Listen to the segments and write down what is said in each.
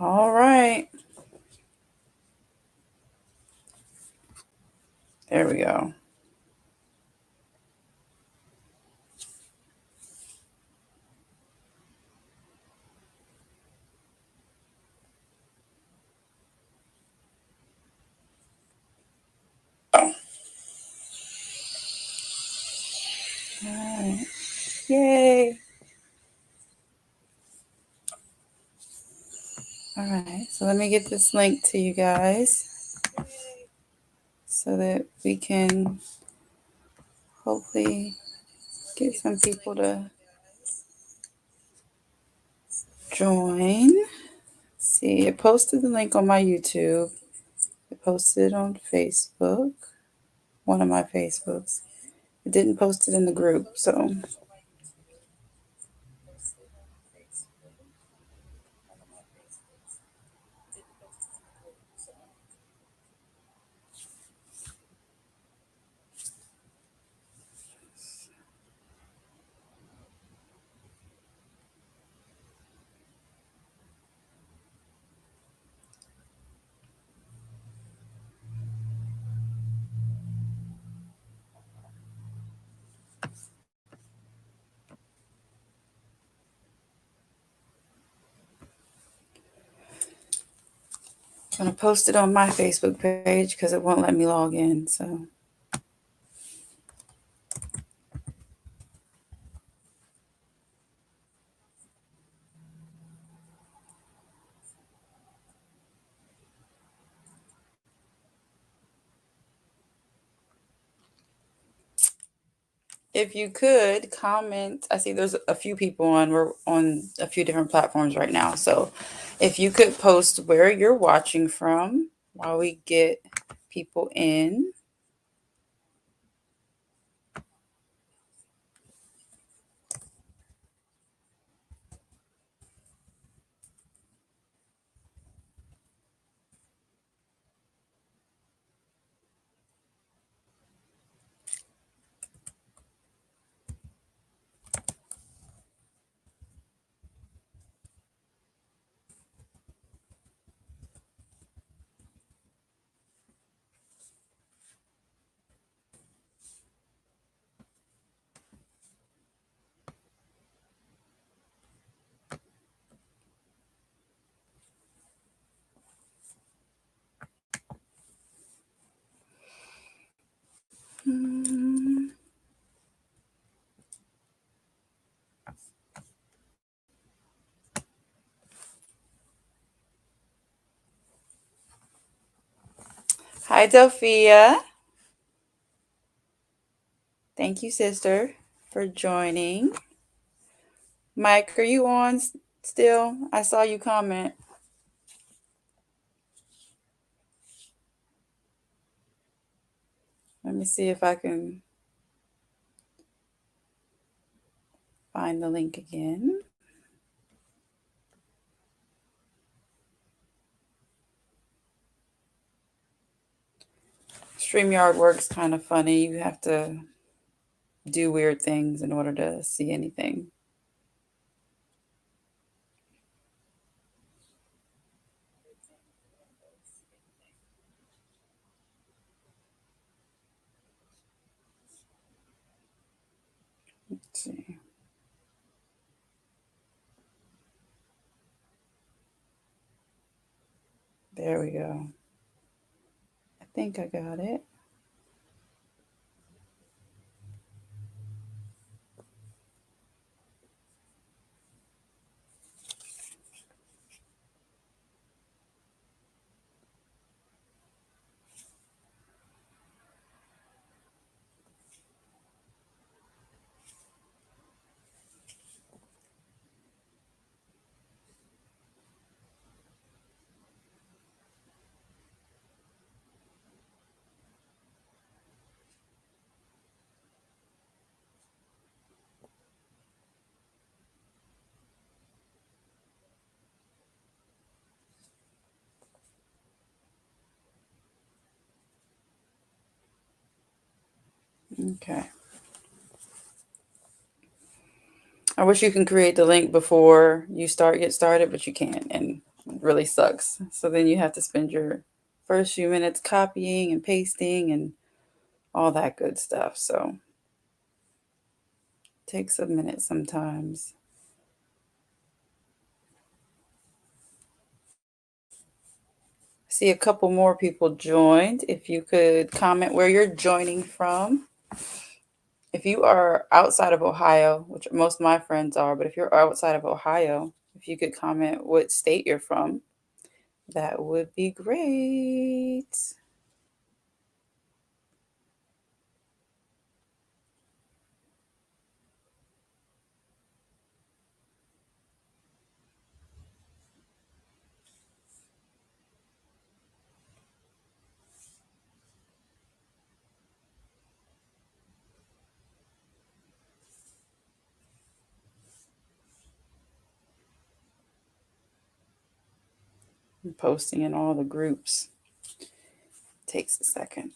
All right. There we go. All right. Yay. All right. So let me get this link to you guys so that we can hopefully get some people to join. See, it posted the link on my YouTube. It posted on Facebook, one of my Facebooks. It didn't post it in the group, so. I'm going to post it on my Facebook page because it won't let me log in, so. If you could comment, I see there's a few people on, we're on a few different platforms right now. So if you could post where you're watching from while we get people in. Hi, Delphia. Thank you, sister, for joining. Mike, are you on still? I saw you comment. Let me see if I can find the link again. StreamYard works kind of funny. You have to do weird things in order to see anything. Let's see. There we go. I think I got it. Okay. I wish you can create the link before you get started, but you can't. And really sucks. So then you have to spend your first few minutes copying and pasting and all that good stuff. So it takes a minute sometimes. See a couple more people joined. If you could comment where you're joining from. If you are outside of Ohio, which most of my friends are, but if you're outside of Ohio, if you could comment what state you're from, that would be great. I'm posting in all the groups. Takes a second.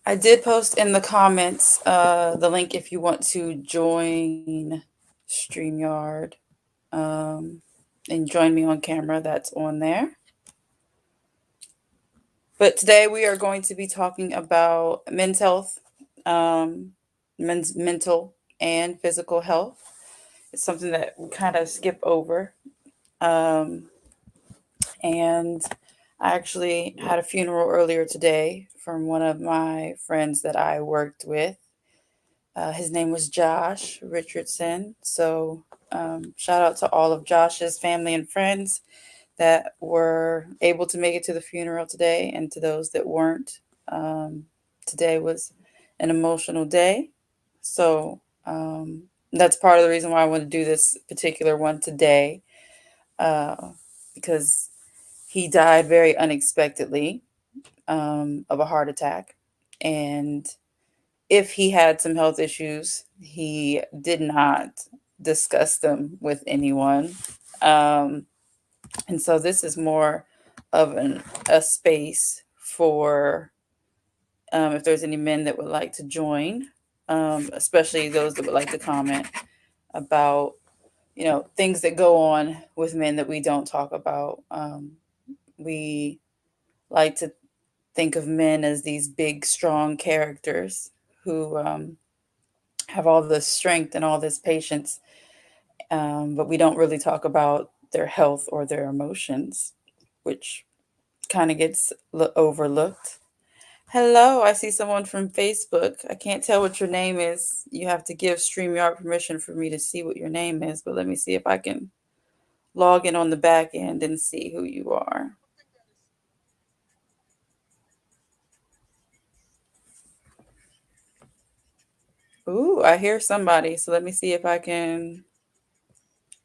I did post in the comments the link if you want to join StreamYard and join me on camera. That's on there. But today we are going to be talking about men's health, men's mental and physical health. It's something that we kind of skip over. And I actually had a funeral earlier today from one of my friends that I worked with. His name was Josh Richardson. So shout out to all of Josh's family and friends that were able to make it to the funeral today, and to those that weren't. Today was an emotional day. So that's part of the reason why I want to do this particular one today, because he died very unexpectedly of a heart attack. And if he had some health issues, he did not discuss them with anyone. And so this is more of a space for if there's any men that would like to join, especially those that would like to comment about, things that go on with men that we don't talk about. We like to think of men as these big, strong characters who have all this strength and all this patience, but we don't really talk about their health or their emotions, which kind of gets overlooked. Hello, I see someone from Facebook. I can't tell what your name is. You have to give StreamYard permission for me to see what your name is, but let me see if I can log in on the back end and see who you are. Ooh, I hear somebody. So let me see if I can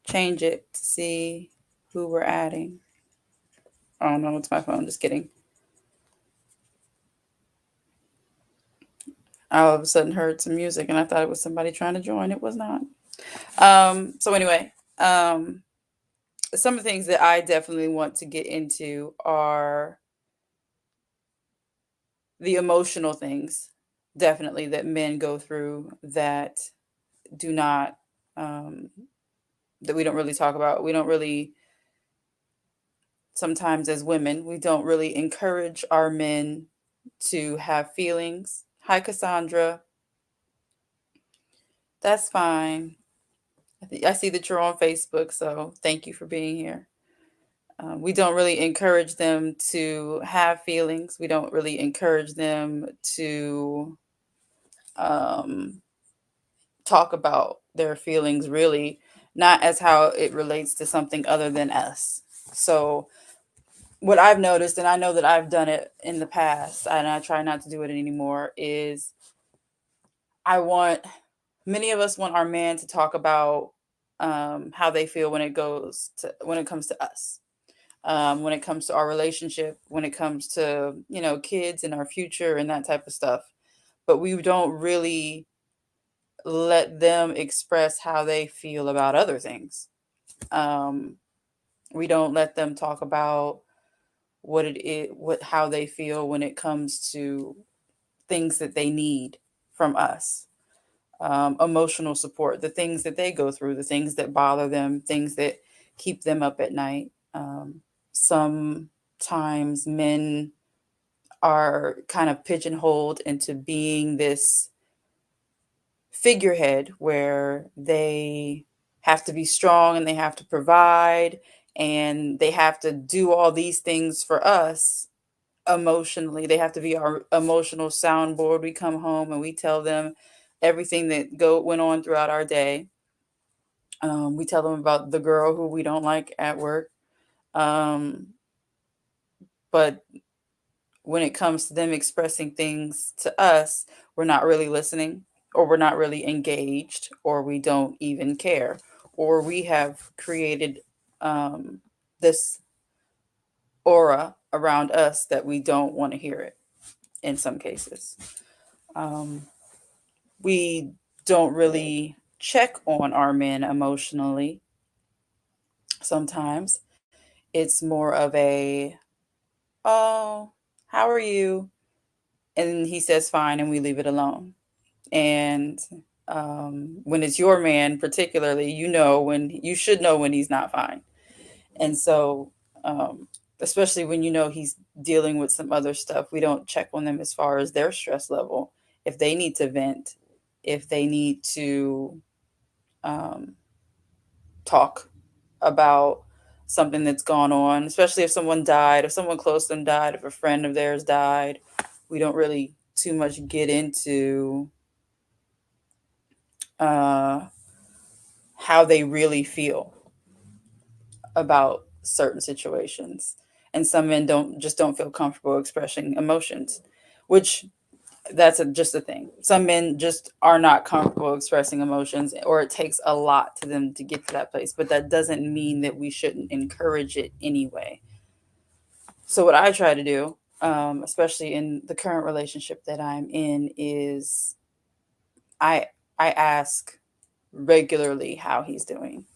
change it to see who we're adding. Oh no, it's my phone. Just kidding. I all of a sudden heard some music and I thought it was somebody trying to join. It was not. So anyway, some of the things that I definitely want to get into are the emotional things, definitely, that men go through that do not, that we don't really talk about. We don't really, sometimes as women, we don't really encourage our men to have feelings. Hi, Cassandra. That's fine. I see that you're on Facebook, so thank you for being here. We don't really encourage them to have feelings. We don't really encourage them to talk about their feelings, really, not as how it relates to something other than us. So, what I've noticed, and I know that I've done it in the past, and I try not to do it anymore, is many of us want our man to talk about how they feel when it comes to us. when it comes to our relationship, when it comes to, kids and our future and that type of stuff. But we don't really let them express how they feel about other things. Um, we don't let them talk about how they feel when it comes to things that they need from us. Emotional support, the things that they go through, the things that bother them, things that keep them up at night. Sometimes men are kind of pigeonholed into being this figurehead where they have to be strong and they have to provide and they have to do all these things for us emotionally. They have to be our emotional soundboard. We come home and we tell them everything that went on throughout our day. We tell them about the girl who we don't like at work. But when it comes to them expressing things to us, we're not really listening, or we're not really engaged, or we don't even care, or we have created this aura around us that we don't want to hear it in some cases. We don't really check on our men emotionally. Sometimes it's more of a, oh, how are you? And he says fine, and we leave it alone. And when it's your man, particularly, you should know when he's not fine. And so, especially when he's dealing with some other stuff, we don't check on them as far as their stress level. If they need to vent, if they need to um, talk about something that's gone on, especially if someone died, if someone close to them died, if a friend of theirs died, we don't really too much get into how they really feel about certain situations. And some men don't feel comfortable expressing emotions, which just a thing. Some men just are not comfortable expressing emotions, or it takes a lot to them to get to that place. But that doesn't mean that we shouldn't encourage it anyway. So what I try to do, especially in the current relationship that I'm in, is I I ask regularly how he's doing.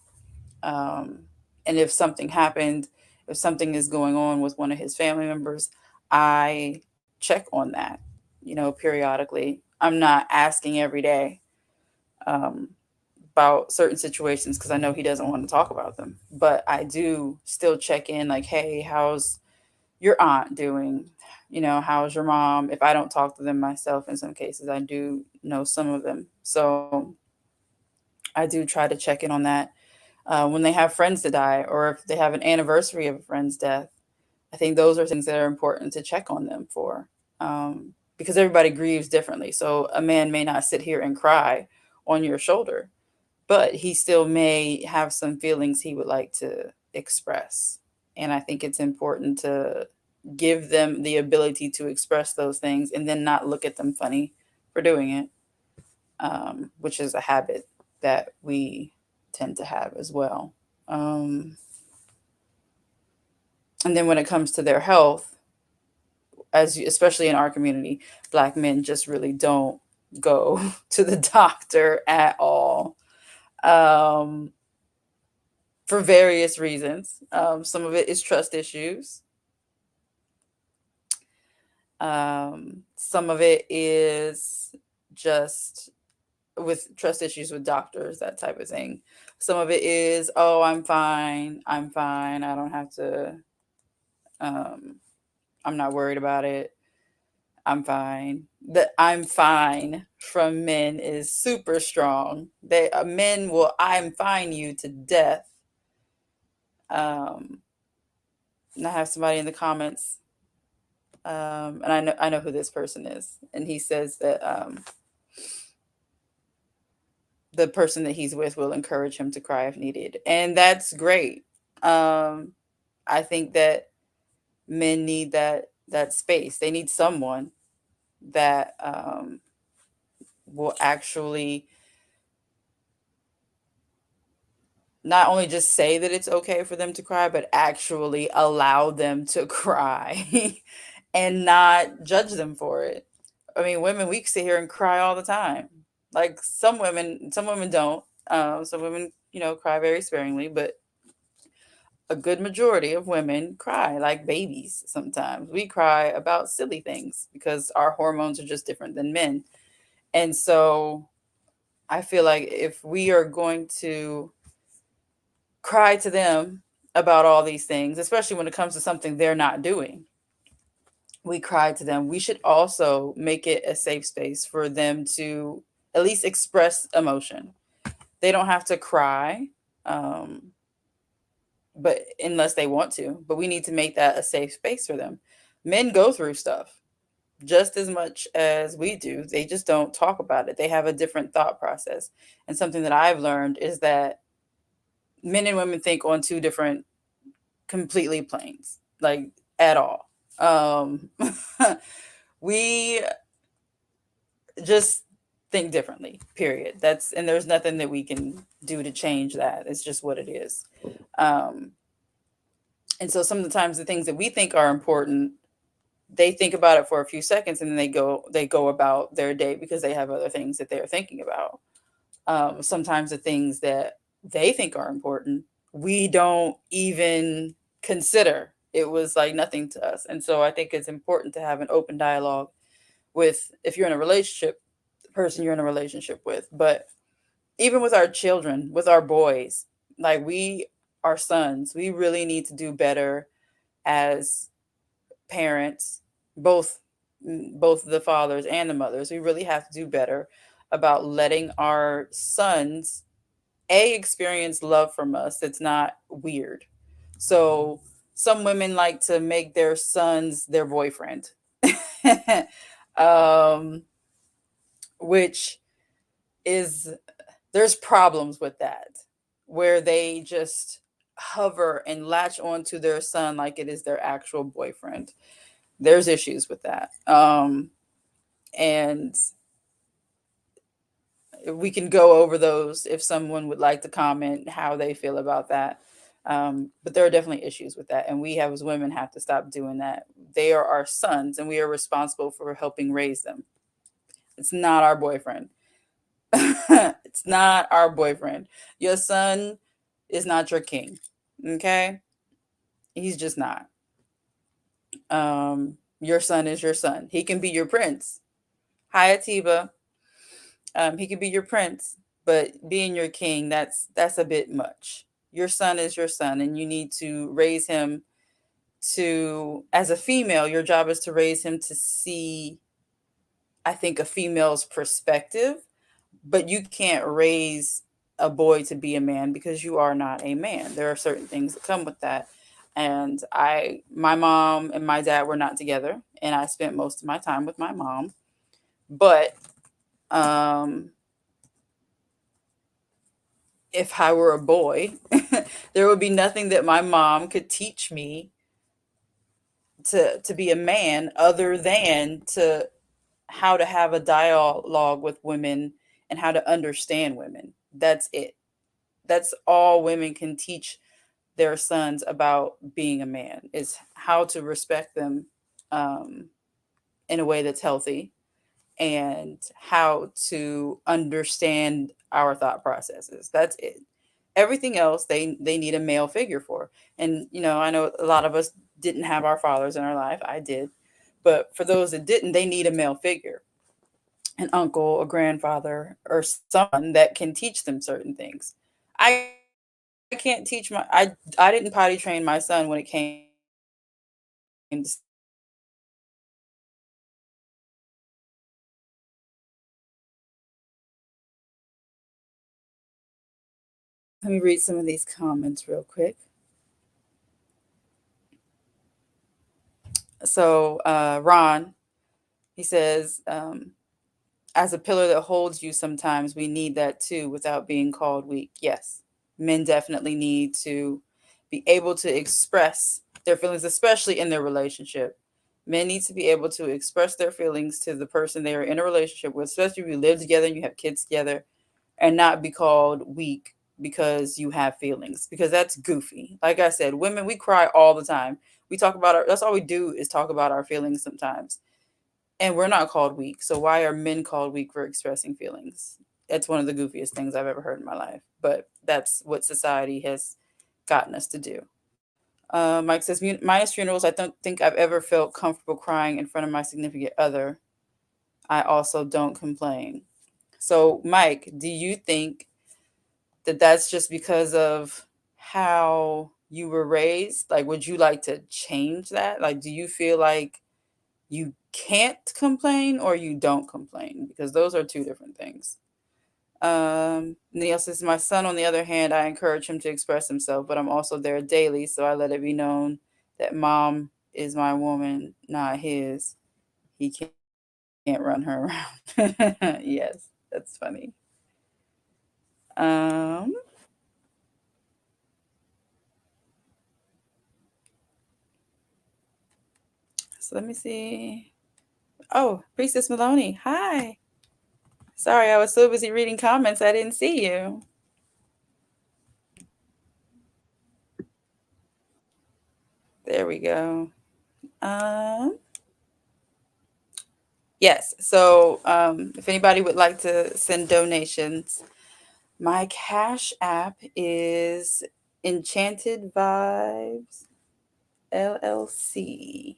And if something happened, if something is going on with one of his family members, I check on that, periodically. I'm not asking every day um, about certain situations because I know he doesn't want to talk about them. But I do still check in, like, hey, how's your aunt doing? How's your mom? If I don't talk to them myself, in some cases, I do know some of them. So I do try to check in on that. When they have friends to die, or if they have an anniversary of a friend's death, I think those are things that are important to check on them for, because everybody grieves differently. So a man may not sit here and cry on your shoulder, but he still may have some feelings he would like to express. And I think it's important to give them the ability to express those things and then not look at them funny for doing it, which is a habit that we tend to have as well. Um, and then when it comes to their health, especially in our community, Black men just really don't go to the doctor at all, um, for various reasons. Some of it is trust issues. Some of it is just with trust issues with doctors, that type of thing. Some of it is, oh, I'm fine. I'm fine. I don't have to, um, I'm not worried about it. I'm fine. The I'm fine from men is super strong. Men will I'm fine you to death. Um, and I have somebody in the comments, and I know who this person is, and he says that the person that he's with will encourage him to cry if needed, and that's great. I think that men need that space. They need someone that will actually not only just say that it's okay for them to cry, but actually allow them to cry and not judge them for it. I mean, women, we sit here and cry all the time. Like some women don't. Some women, cry very sparingly, but a good majority of women cry like babies sometimes. We cry about silly things because our hormones are just different than men. And so I feel like if we are going to cry to them about all these things, especially when it comes to something they're not doing, we cry to them. We should also make it a safe space for them to at least express emotion. They don't have to cry, um, but unless they want to, but we need to make that a safe space for them. Men go through stuff just as much as we do. They just don't talk about it. They have a different thought process. And something that I've learned is that men and women think on two different completely planes, like at all. We just think differently, period. And there's nothing that we can do to change that. It's just what it is. Um, and so sometimes the things that we think are important, they think about it for a few seconds and then they go about their day because they have other things that they're thinking about. Sometimes the things that they think are important, we don't even consider. It was like nothing to us. And so I think it's important to have an open dialogue with, if you're in a relationship, the person you're in a relationship with. But even with our children, with our boys, like our sons, we really need to do better as parents, both the fathers and the mothers. We really have to do better about letting our sons experience love from us that's not weird. So some women like to make their sons their boyfriend. um, which is, there's problems with that, where they just hover and latch onto their son like it is their actual boyfriend. There's issues with that. And we can go over those if someone would like to comment how they feel about that. But there are definitely issues with that. And we have, as women, have to stop doing that. They are our sons and we are responsible for helping raise them. It's not our boyfriend. It's not our boyfriend. Your son is not your king. Okay? He's just not. Your son is your son. He can be your prince. Hi, Atiba. He can be your prince, but being your king, that's a bit much. Your son is your son, and you need to raise him to, as a female, your job is to raise him to see, I think, a female's perspective, but you can't raise a boy to be a man because you are not a man. There are certain things that come with that. And my mom and my dad were not together, and I spent most of my time with my mom. But if I were a boy, there would be nothing that my mom could teach me to be a man other than to how to have a dialogue with women and how to understand women. That's it. That's all women can teach their sons about being a man, is how to respect them in a way that's healthy, and how to understand our thought processes. That's it. Everything else they need a male figure for. And I know a lot of us didn't have our fathers in our life. I did. But for those that didn't, they need a male figure, an uncle, a grandfather, or someone that can teach them certain things. I can't teach I didn't potty train my son when it came to, let me read some of these comments real quick. So Ron, he says, as a pillar that holds you, sometimes we need that too without being called weak. Yes, men definitely need to be able to express their feelings, especially in their relationship. Men need to be able to express their feelings to the person they are in a relationship with, especially if you live together and you have kids together, and not be called weak because you have feelings, because that's goofy. Like I said, women, we cry all the time. We talk about that's all we do is talk about our feelings sometimes. And we're not called weak. So why are men called weak for expressing feelings? That's one of the goofiest things I've ever heard in my life. But that's what society has gotten us to do. Mike says, minus funerals, I don't think I've ever felt comfortable crying in front of my significant other. I also don't complain. So, Mike, do you think that that's just because of how you were raised? Like, would you like to change that? Like, do you feel like you can't complain or you don't complain? Because those are two different things. Neil says, my son, on the other hand, I encourage him to express himself, but I'm also there daily, so I let it be known that mom is my woman, not his. He can't run her around. Yes, that's funny. So let me see. Oh, Priestess Maloney. Hi. Sorry, I was so busy reading comments, I didn't see you. There we go. Yes. So if anybody would like to send donations, my Cash App is Enchanted Vibes LLC.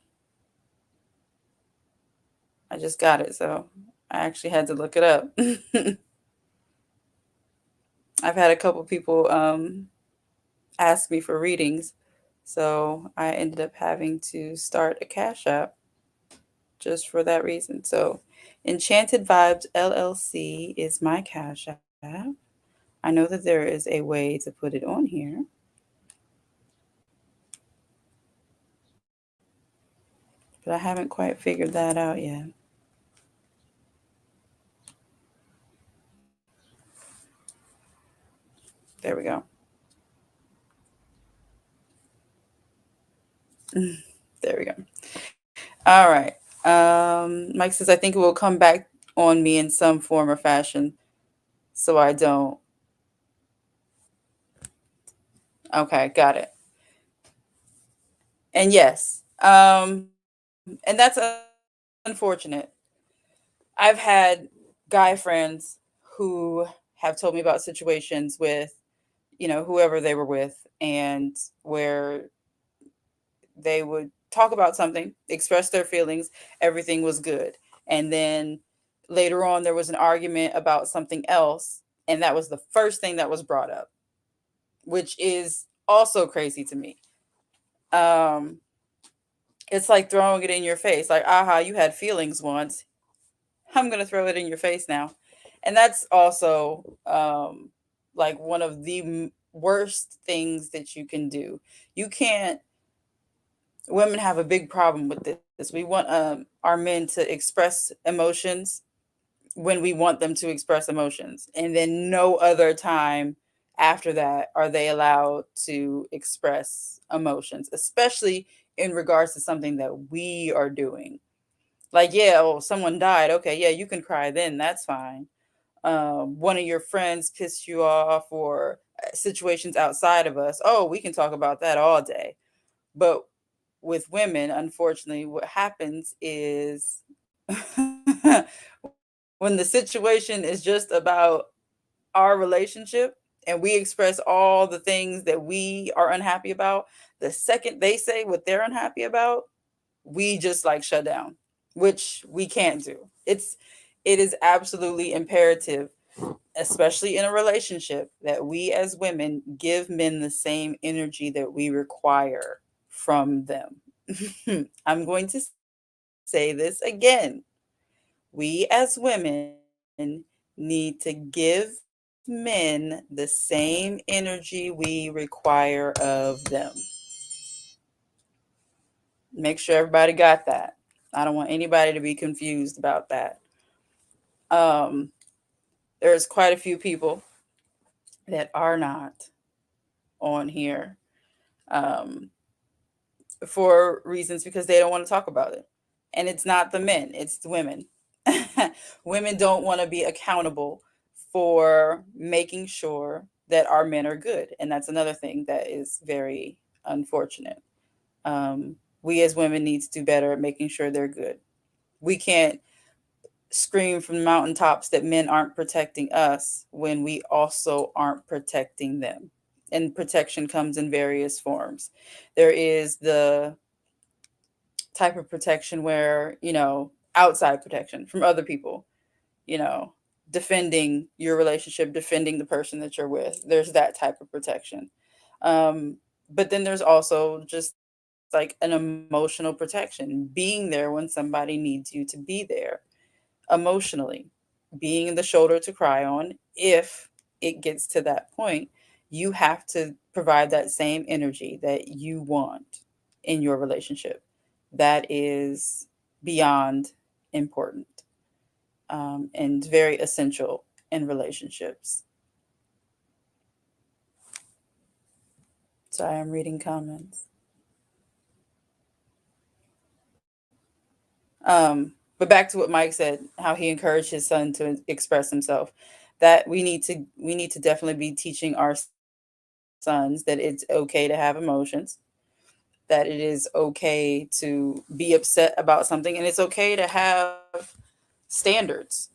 I just got it, so I actually had to look it up. I've had a couple people ask me for readings, so I ended up having to start a Cash App just for that reason. So Enchanted Vibes LLC is my Cash App. I know that there is a way to put it on here. But I haven't quite figured that out yet. There we go. There we go. All right. Mike says, I think it will come back on me in some form or fashion. So I don't. Okay, got it. And yes. And that's unfortunate. I've had guy friends who have told me about situations with, whoever they were with, and where they would talk about something, express their feelings, everything was good. And then later on, there was an argument about something else. And that was the first thing that was brought up, which is also crazy to me. It's like throwing it in your face. Like, aha, you had feelings once. I'm going to throw it in your face now. And that's also like one of the worst things that you can do. You can't Women have a big problem with this. We want our men to express emotions when we want them to express emotions, and then no other time after that are they allowed to express emotions, especially in regards to something that we are doing. Like, yeah, oh, someone died. Okay, yeah, you can cry then. That's fine. One of your friends pissed you off, or situations outside of us. Oh, we can talk about that all day. But with women, unfortunately, what happens is when the situation is just about our relationship and we express all the things that we are unhappy about, the second they say what they're unhappy about, we just like shut down, which we can't do. It is absolutely imperative, especially in a relationship, that we as women give men the same energy that we require from them. I'm going to say this again. We as women need to give men the same energy we require of them. Make sure everybody got that. I don't want anybody to be confused about that. There's quite a few people that are not on here for reasons because they don't want to talk about it. And it's not the men, it's the women. Women don't want to be accountable for making sure that our men are good. And that's another thing that is very unfortunate. We as women need to do better at making sure they're good. We can't scream from the mountaintops that men aren't protecting us when we also aren't protecting them. And protection comes in various forms. There is the type of protection where, outside protection from other people, you know, defending your relationship, defending the person that you're with. There's that type of protection. Um, but then there's also just like an emotional protection, being there when somebody needs you to be there emotionally, being the shoulder to cry on. If it gets to that point, you have to provide that same energy that you want in your relationship. That is beyond important, and very essential in relationships. Sorry, I'm reading comments. But back to what Mike said, how he encouraged his son to express himself. That we need to definitely be teaching our sons that it's okay to have emotions, that it is okay to be upset about something, and it's okay to have standards.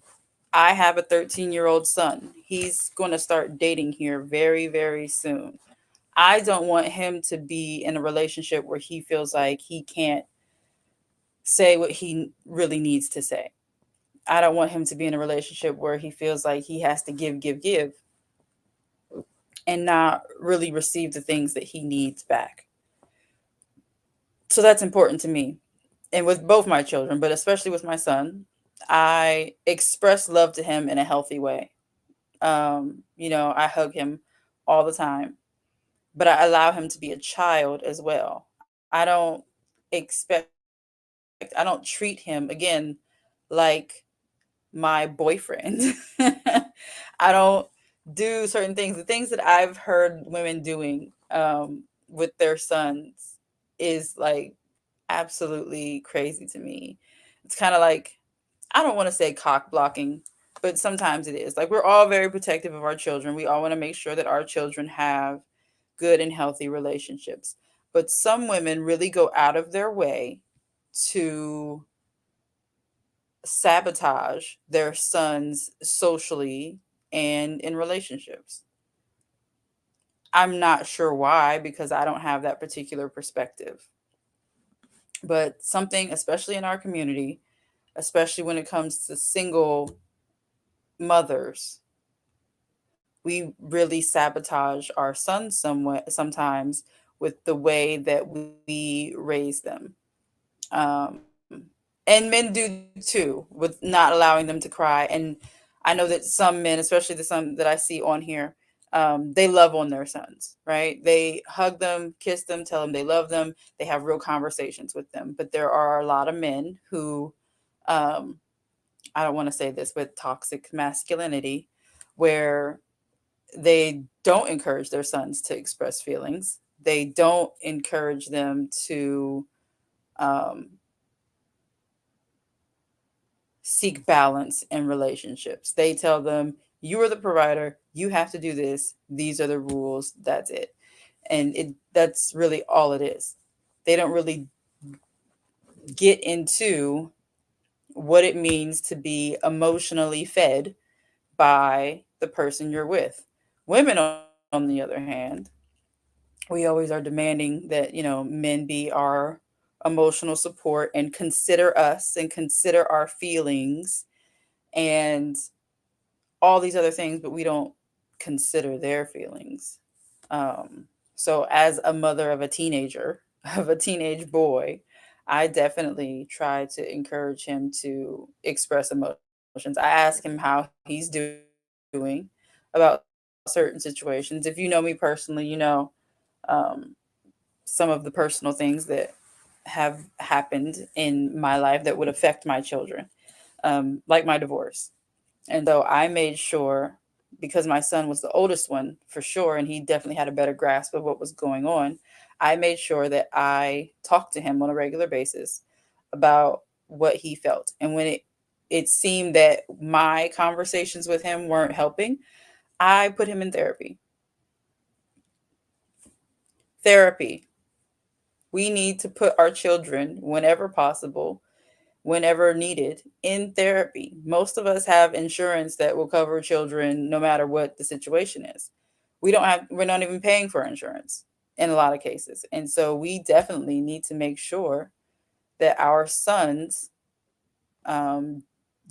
I have a 13-year-old son. He's going to start dating here very, very soon. I don't want him to be in a relationship where he feels like he can't say what he really needs to say. I don't want him to be in a relationship where he feels like he has to give, give, give, and not really receive the things that he needs back. So that's important to me. And with both my children, but especially with my son, I express love to him in a healthy way. I hug him all the time, but I allow him to be a child as well. I don't expect, I don't treat him again like my boyfriend. I don't do certain things. The things that I've heard women doing with their sons is like absolutely crazy to me. It's kind of like, I don't want to say cock blocking, but sometimes it is. Like, we're all very protective of our children. We all want to make sure that our children have good and healthy relationships. But some women really go out of their way to sabotage their sons socially and in relationships. I'm not sure why, because I don't have that particular perspective. But something, especially in our community, especially when it comes to single mothers, we really sabotage our sons somewhat sometimes with the way that we raise them. Um, and men do too, with not allowing them to cry. And I know that some men, especially the some that I see on here, they love on their sons, right? They hug them, kiss them, tell them they love them. They have real conversations with them. But there are a lot of men who, um, I don't want to say this, but toxic masculinity, where they don't encourage their sons to express feelings. They don't encourage them to um, seek balance in relationships. They tell them, you are the provider, you have to do this, these are the rules, that's it. And that's really all it is. They don't really get into what it means to be emotionally fed by the person you're with. Women, on the other hand, we always are demanding that, men be our emotional support and consider us and consider our feelings and all these other things, but we don't consider their feelings. Um, so, as a mother of a teenager, of a teenage boy, I definitely try to encourage him to express emotions. I ask him how he's doing about certain situations. If you know me personally, um, some of the personal things that have happened in my life that would affect my children, like my divorce. And so I made sure, because my son was the oldest one for sure, and he definitely had a better grasp of what was going on, I made sure that I talked to him on a regular basis about what he felt. And when it seemed that my conversations with him weren't helping, I put him in therapy. Therapy. We need to put our children, whenever possible, whenever needed, in therapy. Most of us have insurance that will cover children no matter what the situation is. We're not even paying for insurance in a lot of cases. And so we definitely need to make sure that our sons um,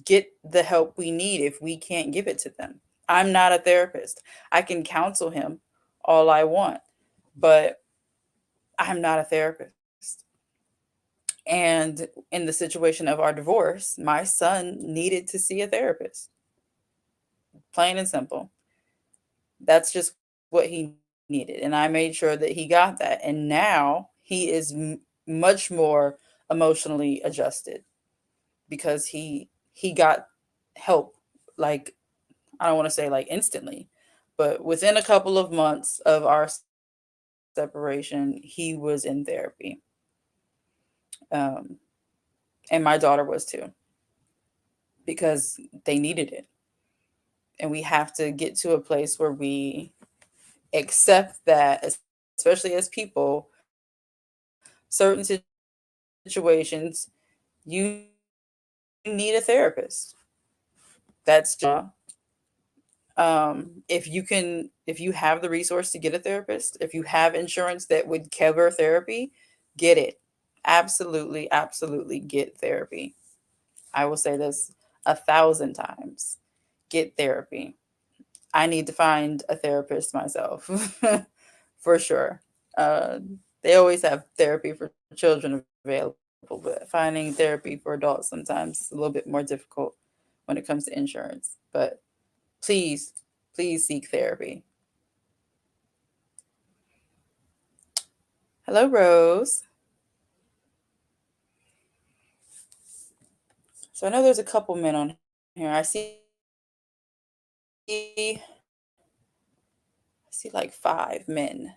get the help we need if we can't give it to them. I'm not a therapist. I can counsel him all I want, but I'm not a therapist. And in the situation of our divorce, my son needed to see a therapist, plain and simple. That's just what he needed. And I made sure that he got that. And now he is much more emotionally adjusted because he got help, like, I don't want to say like instantly, but within a couple of months of our separation, he was in therapy. Um, and my daughter was too, because they needed it. And we have to get to a place where we accept that, especially as people, certain situations, you need a therapist. That's just, if you have the resource to get a therapist, if you have insurance that would cover therapy, get it. Absolutely, absolutely get therapy. I will say this 1,000 times. Get therapy. I need to find a therapist myself for sure. Uh, they always have therapy for children available, but finding therapy for adults sometimes is a little bit more difficult when it comes to insurance. But please, please seek therapy. Hello, Rose. So I know there's a couple men on here. I see like 5 men.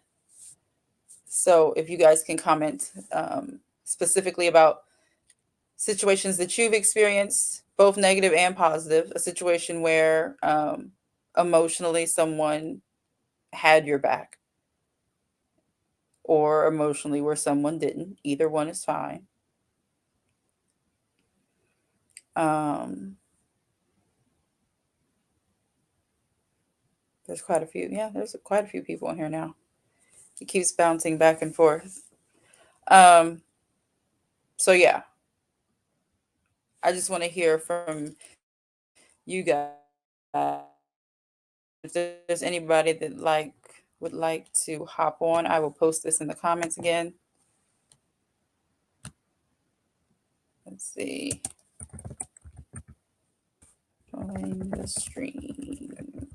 So if you guys can comment specifically about situations that you've experienced, both negative and positive, a situation where emotionally someone had your back, or emotionally where someone didn't. Either one is fine. Um, there's quite a few. Yeah, there's quite a few people in here now. It keeps bouncing back and forth. Um, so yeah, I just want to hear from you guys. If there's anybody that would like to hop on, I will post this in the comments again. Let's see. Join the stream.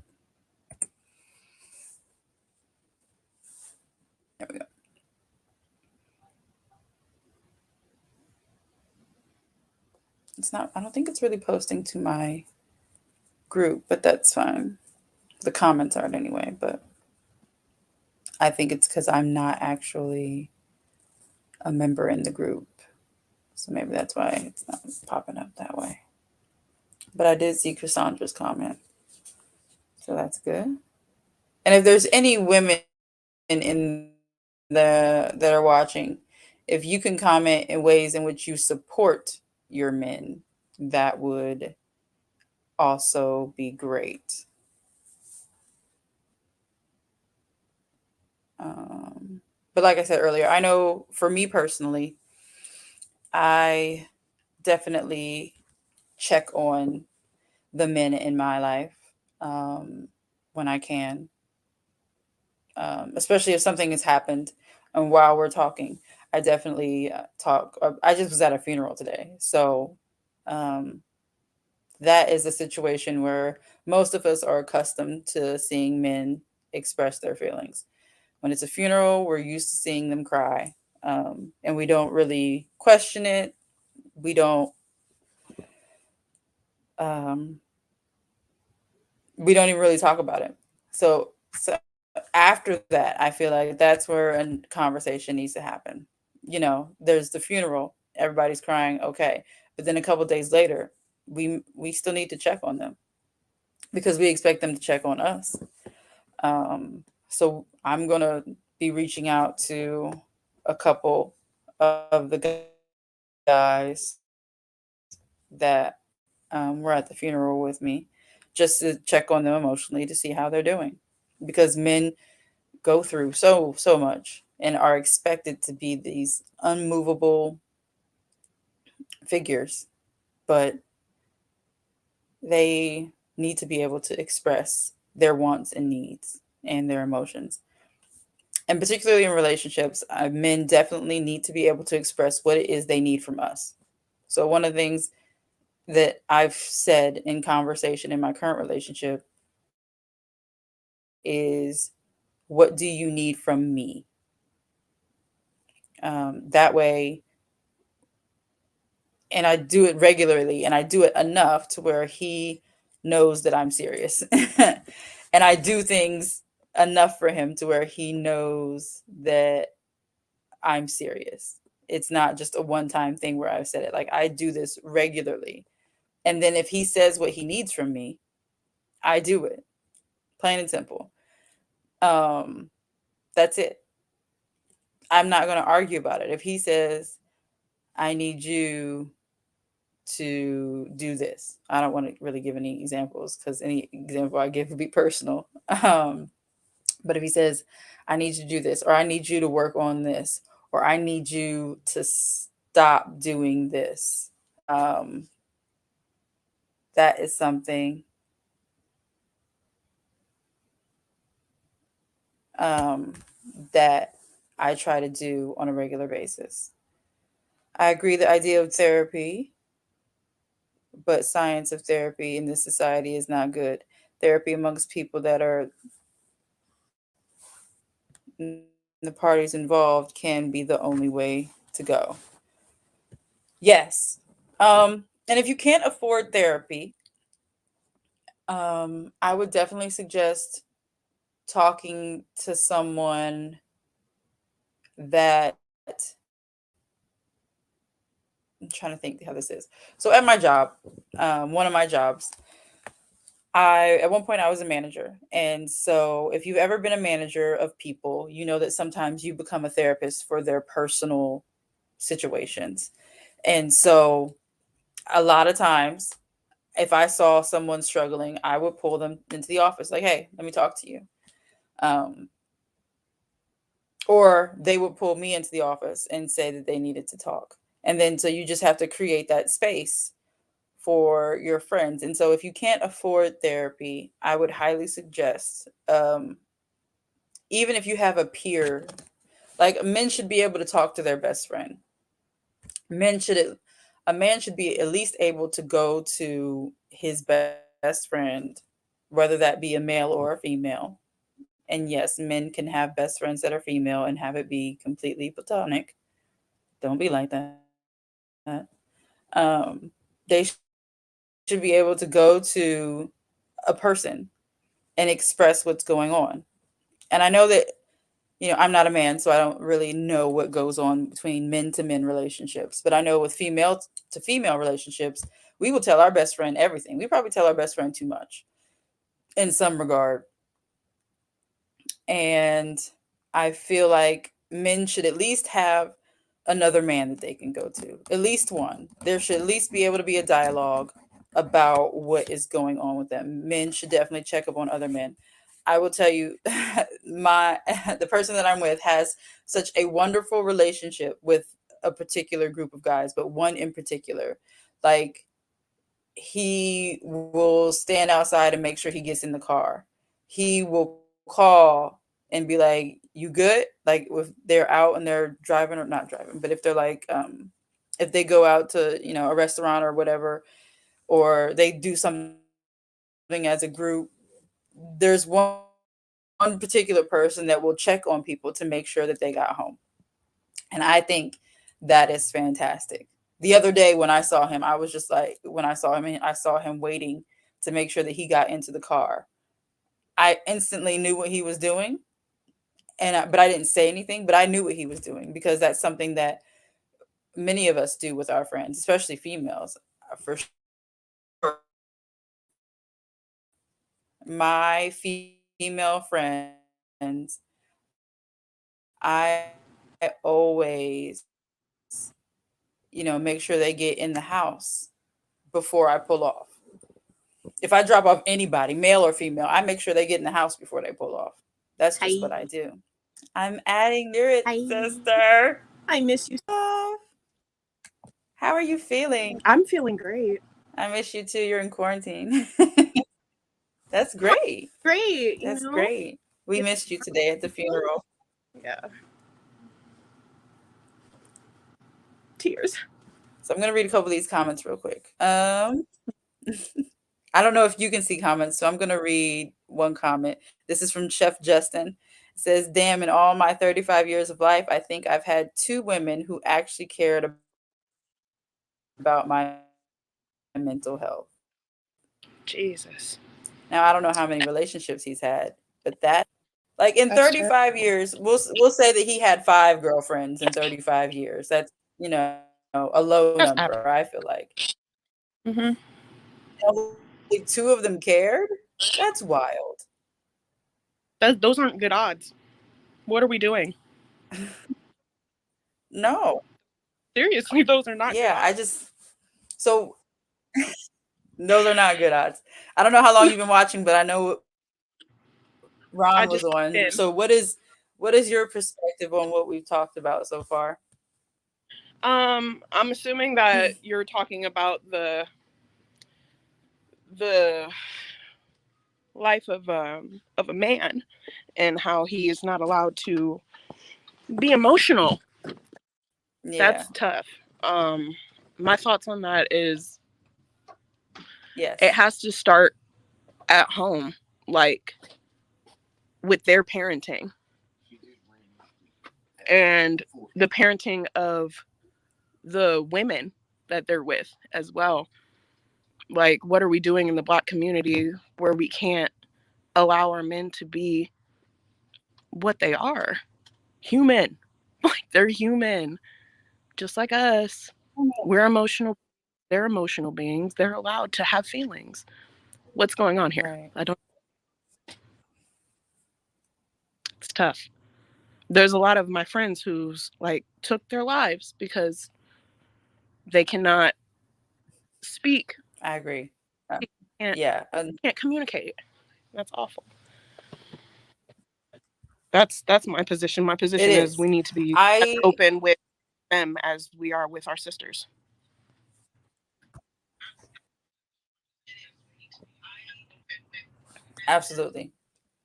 There we go. It's not, I don't think it's really posting to my group, but that's fine. The comments aren't anyway, but I think it's because I'm not actually a member in the group. So maybe that's why it's not popping up that way. But I did see Cassandra's comment. So that's good. And if there's any women in that are watching, if you can comment in ways in which you support your men, that would also be great. But like I said earlier, I know for me personally, I definitely check on the men in my life when I can, especially if something has happened. And while we're talking, I definitely talk. I just was at a funeral today. So um, that is a situation where most of us are accustomed to seeing men express their feelings. When it's a funeral, we're used to seeing them cry, and we don't really question it. We don't. Um, we don't even really talk about it. So after that, I feel like that's where a conversation needs to happen. There's the funeral, everybody's crying, okay, but then a couple days later, we still need to check on them because we expect them to check on us. So I'm gonna be be reaching out to a couple of the guys that were at the funeral with me, just to check on them emotionally to see how they're doing, because men go through so much and are expected to be these unmovable figures, but they need to be able to express their wants and needs and their emotions. And particularly in relationships, men definitely need to be able to express what it is they need from us. So one of the things that I've said in conversation in my current relationship is, what do you need from me? That way, and I do it regularly and I do it enough to where he knows that I'm serious. And I do things enough for him to where he knows that I'm serious. It's not just a one-time thing where I've said it. Like, I do this regularly. And then if he says what he needs from me, I do it. Plain and simple. That's it. I'm not going to argue about it. If he says, I need you to do this, I don't want to really give any examples because any example I give would be personal. But if he says, I need you to do this, or I need you to work on this, or I need you to stop doing this, that is something that I try to do on a regular basis. I agree the idea of therapy, but science of therapy in this society is not good. Therapy amongst people that are the parties involved can be the only way to go. Yes. And if you can't afford therapy, I would definitely suggest talking to someone that, I'm trying to think how this is. So at my job, one of my jobs, at one point I was a manager. And so if you've ever been a manager of people, you know that sometimes you become a therapist for their personal situations. And so a lot of times, if I saw someone struggling, I would pull them into the office, like, hey, let me talk to you. Um, or they would pull me into the office and say that they needed to talk. And then so you just have to create that space for your friends. And so if you can't afford therapy, I would highly suggest, even if you have a peer, like, men should be able to talk to their best friend. Men should A man should be at least able to go to his best friend, whether that be a male or a female. And yes, men can have best friends that are female and have it be completely platonic. Don't be like that. They should be able to go to a person and express what's going on. And I know that, I'm not a man, so I don't really know what goes on between men to men relationships. But I know with female to female relationships, we will tell our best friend everything. We probably tell our best friend too much in some regard. And I feel like men should at least have another man that they can go to, at least one. There should at least be able to be a dialogue about what is going on with them. Men should definitely check up on other men. I will tell you, the person that I'm with has such a wonderful relationship with a particular group of guys, but one in particular. Like, he will stand outside and make sure he gets in the car. He will call and be like, you good? Like, if they're out and they're driving, or not driving, but if they're like, if they go out to, a restaurant or whatever, or they do something as a group, there's one particular person that will check on people to make sure that they got home. And I think that is fantastic. The other day when I saw him, I was just like, when I saw him waiting to make sure that he got into the car. I instantly knew what he was doing, but I didn't say anything, but I knew what he was doing, because that's something that many of us do with our friends, especially females. For sure, my female friends I always, make sure they get in the house before I pull off. If I drop off anybody, male or female, I make sure they get in the house before they pull off. That's just what Hi. I do. I'm adding lyrics, Hi. sister. I miss you. How are you feeling? I'm feeling great. I miss you too. You're in quarantine. That's great. Great, you That's know? great. We missed you today at the funeral. Yeah. Tears. So I'm going to read a couple of these comments real quick. I don't know if you can see comments, so I'm going to read one comment. This is from Chef Justin. It says, "Damn, in all my 35 years of life, I think I've had 2 women who actually cared about my mental health." Jesus. Now, I don't know how many relationships he's had, but that, like, in That's terrible. 35 years, we'll say that he had 5 girlfriends in 35 years. That's, a low That's average. number, I feel like. Mm-hmm. Only 2 of them cared? That's wild. Those aren't good odds. What are we doing? No. Seriously, those are not good Yeah, odds. so those are not good odds. I don't know how long you've been watching, but I know I Ron was just on. did. So what is your perspective on what we've talked about so far? I'm assuming that you're talking about the life of a man and how he is not allowed to be emotional. Yeah. That's tough. My thoughts on that is Yes. it has to start at home, like with their parenting and the parenting of the women that they're with as well. Like, what are we doing in the Black community where we can't allow our men to be what they are? Human. Like, they're human, just like us. We're emotional. They're emotional beings. They're allowed to have feelings. What's going on here? Right. I don't. It's tough. There's a lot of my friends who's like took their lives because they cannot speak. I agree. Can't Yeah. can't communicate. That's awful. That's my position. My It position is is. we need to be as I open with them as we are with our sisters. absolutely.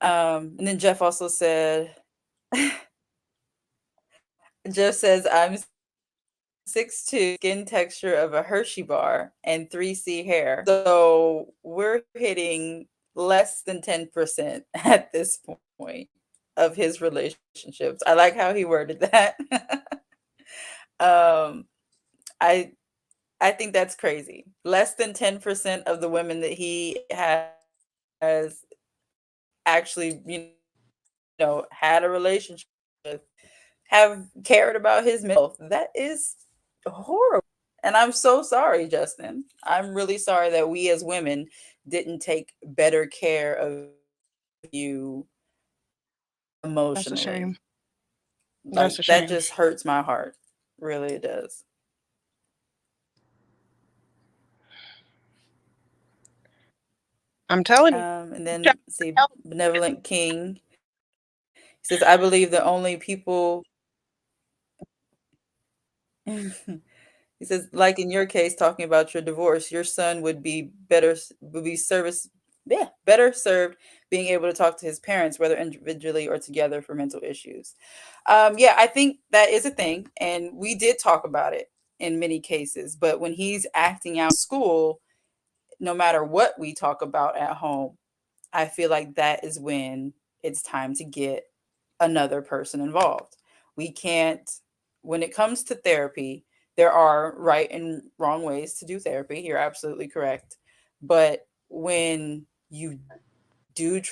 And then Jeff also said, Jeff says, "I'm 6'2", skin texture of a Hershey bar, and 3C hair. So we're hitting less than 10% at this point of his relationships." I like how he worded that. um, I I think that's crazy. Less than 10% of the women that he has actually, had a relationship with have cared about his mental health. That is horrible. And I'm so sorry, Justin. I'm really sorry that we as women didn't take better care of you That's a emotionally. shame. That's Like, a that shame. just hurts my heart. Really, it does. I'm telling you. And then see, Benevolent King says, "I believe the only people." He says, "Like in your case, talking about your divorce, your son would be better served being able to talk to his parents, whether individually or together, for mental issues." Yeah, I think that is a thing, and we did talk about it in many cases. But when he's acting out in school, no matter what we talk about at home, I feel like that is when it's time to get another person involved. We can't, when it comes to therapy, there are right and wrong ways to do therapy. You're absolutely correct. But when you do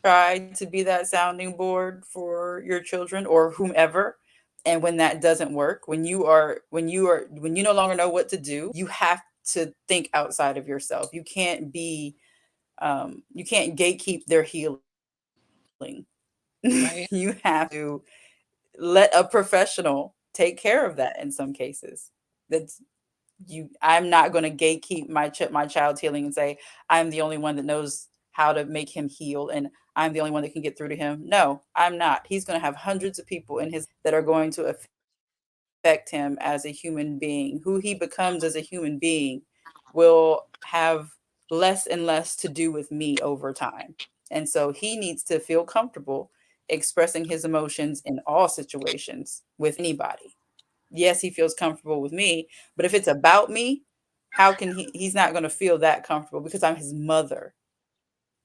try to be that sounding board for your children or whomever, and when that doesn't work, when you no longer know what to do, you have to think outside of yourself. You can't gatekeep their healing. Right. You have to let a professional take care of that in some cases. That's I'm not going to gatekeep my child's healing and say I'm the only one that knows how to make him heal and I'm the only one that can get through to him. No, I'm not. He's going to have hundreds of people in his that are going to affect him as a human being. Who he becomes as a human being will have less and less to do with me over time. And so he needs to feel comfortable expressing his emotions in all situations with anybody. Yes, he feels comfortable with me, but if it's about me, how can he's not going to feel that comfortable because I'm his mother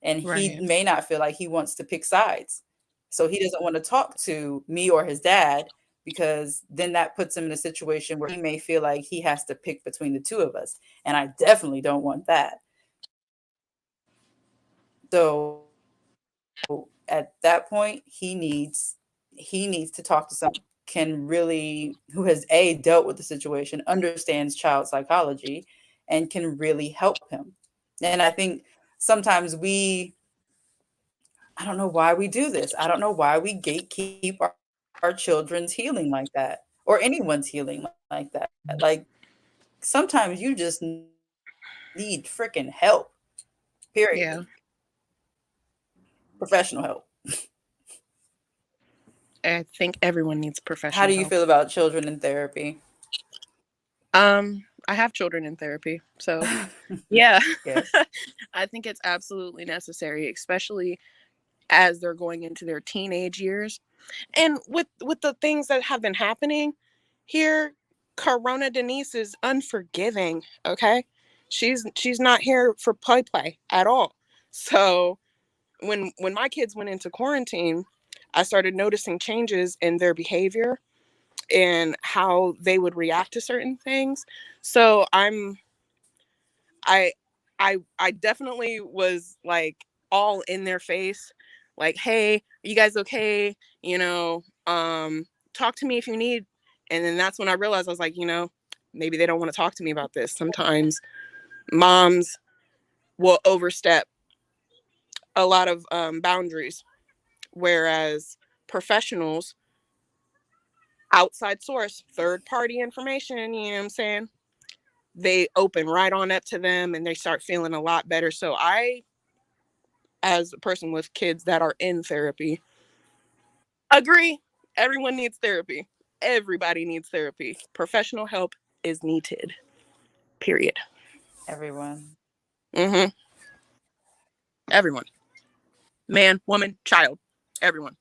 and he Right. may not feel like he wants to pick sides. So he doesn't want to talk to me or his dad because then that puts him in a situation where he may feel like he has to pick between the two of us. And I definitely don't want that. So at that point, he needs to talk to someone can really who has dealt with the situation, understands child psychology, and can really help him. And I think sometimes I don't know why we do this. I don't know why we gatekeep our children's healing like that or anyone's healing like that. Like sometimes you just need freaking help. Yeah. Period. Professional help. I think everyone needs How professional do you help. feel about children in therapy? I have children in therapy, so yeah. Yes. I think it's absolutely necessary, especially as they're going into their teenage years. And with the things that have been happening here, Corona Denise is unforgiving, okay? She's not here for play at all. So when my kids went into quarantine, I started noticing changes in their behavior and how they would react to certain things. So I I definitely was like all in their face, like, hey, are you guys okay? You know, talk to me if you need. And then that's when I realized I was like, maybe they don't want to talk to me about this. Sometimes moms will overstep a lot of boundaries, whereas professionals, outside source, third party information, you know what I'm saying? They open right on up to them and they start feeling a lot better. So I, as a person with kids that are in therapy, agree. Everyone needs therapy. Everybody needs therapy. Professional help is needed. Period. Everyone. Mm-hmm. Everyone. Man, woman, child. Everyone.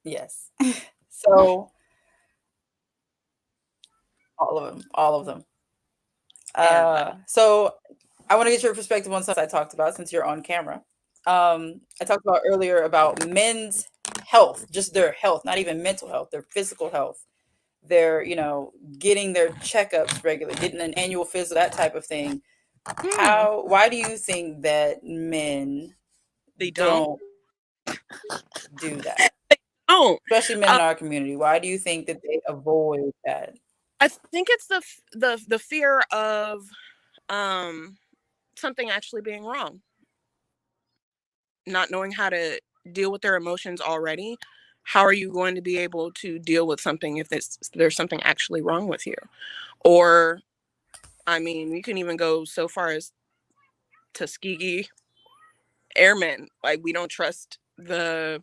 Yes. So all of them, all of them. Everybody. So I want to get your perspective on something I talked about since you're on camera. I talked about earlier about men's health, just their health, not even mental health, their physical health. They're, getting their checkups regularly, getting an annual physical, that type of thing. Hmm. Why do you think that men They don't. don't do that? Oh, Especially men uh, in our community. Why do you think that they avoid that? I think it's the fear of um something actually being wrong, not knowing how to deal with their emotions already. How are you going to be able to deal with something if there's something actually wrong with you? Or, I mean, you can even go so far as Tuskegee Airmen. Like, we don't trust the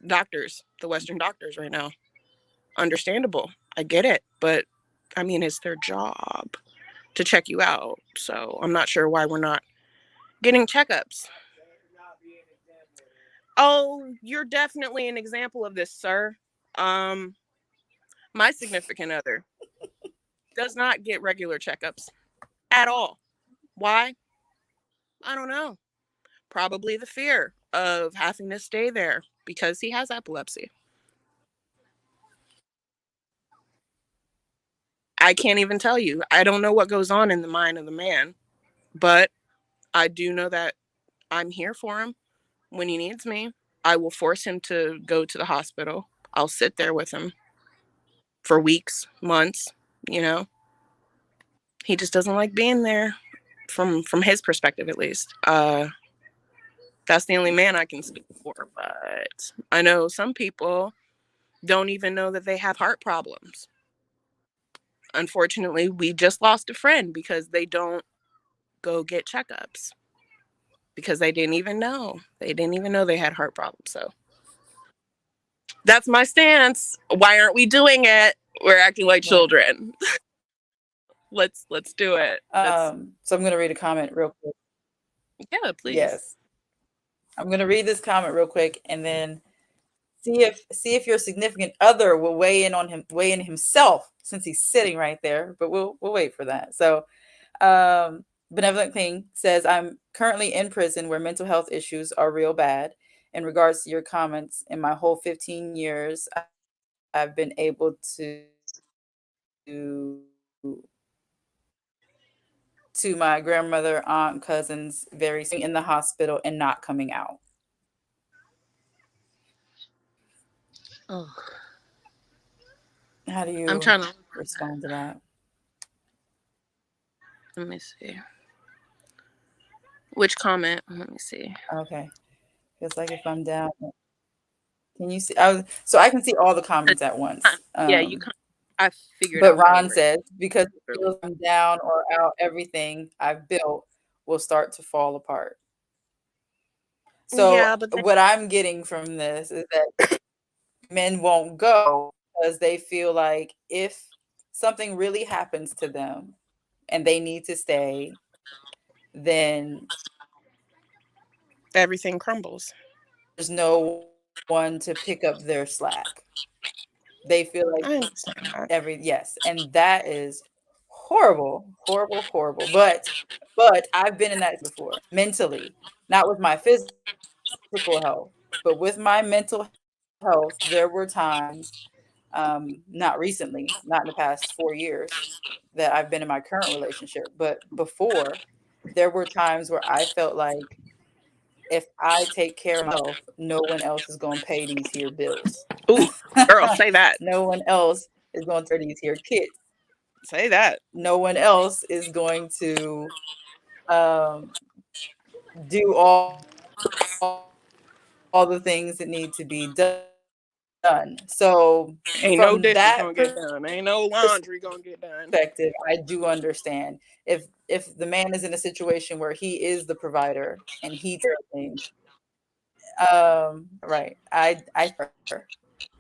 doctors, the Western doctors right now. Understandable. I get it. But, I mean, it's their job to check you out. So I'm not sure why we're not getting checkups. Oh, you're definitely an example of this, sir. Um, my significant other does not get regular checkups at all. Why? I don't know. Probably the fear of having to stay there because he has epilepsy. I can't even tell you. I don't know what goes on in the mind of the man, but I do know that I'm here for him when he needs me. I will force him to go to the hospital. I'll sit there with him for weeks, months, you know. He just doesn't like being there from his perspective at least. That's the only man I can speak for. But I know some people don't even know that they have heart problems. Unfortunately, we just lost a friend because they don't go get checkups because they didn't even know. They didn't even know they had heart problems. So that's my stance. Why aren't we doing it? We're acting like children. let's do it. So I'm going to read a comment real quick. Yeah, please. Yes. I'm going to read this comment real quick and then see if your significant other will weigh in himself, since he's sitting right there, but we'll wait for that. So Benevolent King says, I'm currently in prison where mental health issues are real bad. In regards to your comments, in my whole 15 years, I've been able to my grandmother, aunt, cousins, very soon in the hospital and not coming out. Oh. How do you I'm trying to respond to that? Let me see. Which comment? Let me see. Okay. Feels like if I'm down. Can you see? So I can see all the comments at once. Yeah, you can. I figured But out. Ron says, because it feels I'm down or out, everything I've built will start to fall apart. So yeah, but what I'm getting from this is that men won't go because they feel like if something really happens to them and they need to stay, then everything crumbles. there's no one to pick up their slack. They feel like yes, and that is horrible, horrible, horrible. But I've been in that before, mentally, not with my physical health, but with my mental health. There were times, not recently, not in the past 4 years that I've been in my current relationship, but before, there were times where I felt like if I take care of myself, no one else is going to pay these here bills. Ooh, girl, say that. No one else is going to pay these here kids. Say that. No one else is going to do all the things that need to be done. So ain't no from dishes that gonna get done. Ain't no laundry gonna get done. perspective, I do understand if the man is in a situation where he is the provider and he things. Right. I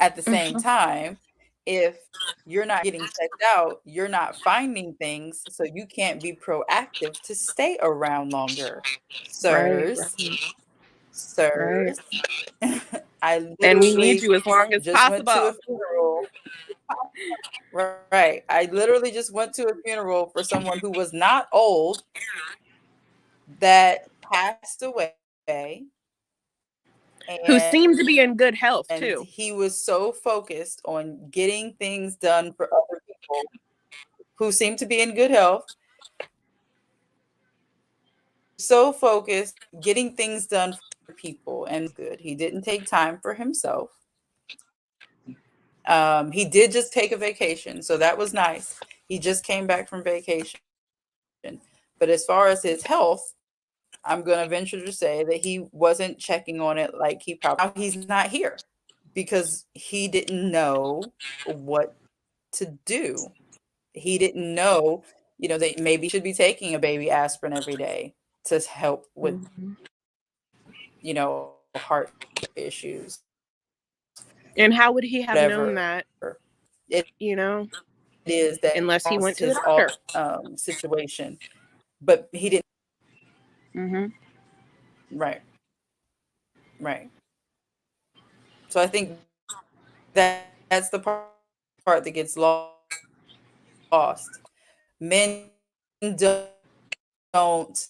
at the same time, if you're not getting checked out, you're not finding things, so you can't be proactive to stay around longer. Sirs, Right. I And we need literally you as long as just went to a possible. funeral. Right. I literally just went to a funeral for someone who was not old that passed away. Who seemed to be in good health And too. he was so focused on getting things done for other people who seemed to be in good health. So focused getting things done for people and good. He didn't take time for himself. He did just take a vacation, so that was nice. He just came back from vacation. But as far as his health, I'm going to venture to say that he wasn't checking on it like he probably. He's not here because he didn't know what to do. He didn't know, that maybe should be taking a baby aspirin every day to help with, heart issues. And how would he have known Whatever that? it is that unless he went to the his doctor. situation, but he didn't. Right. So I think that's the part that gets lost. Men don't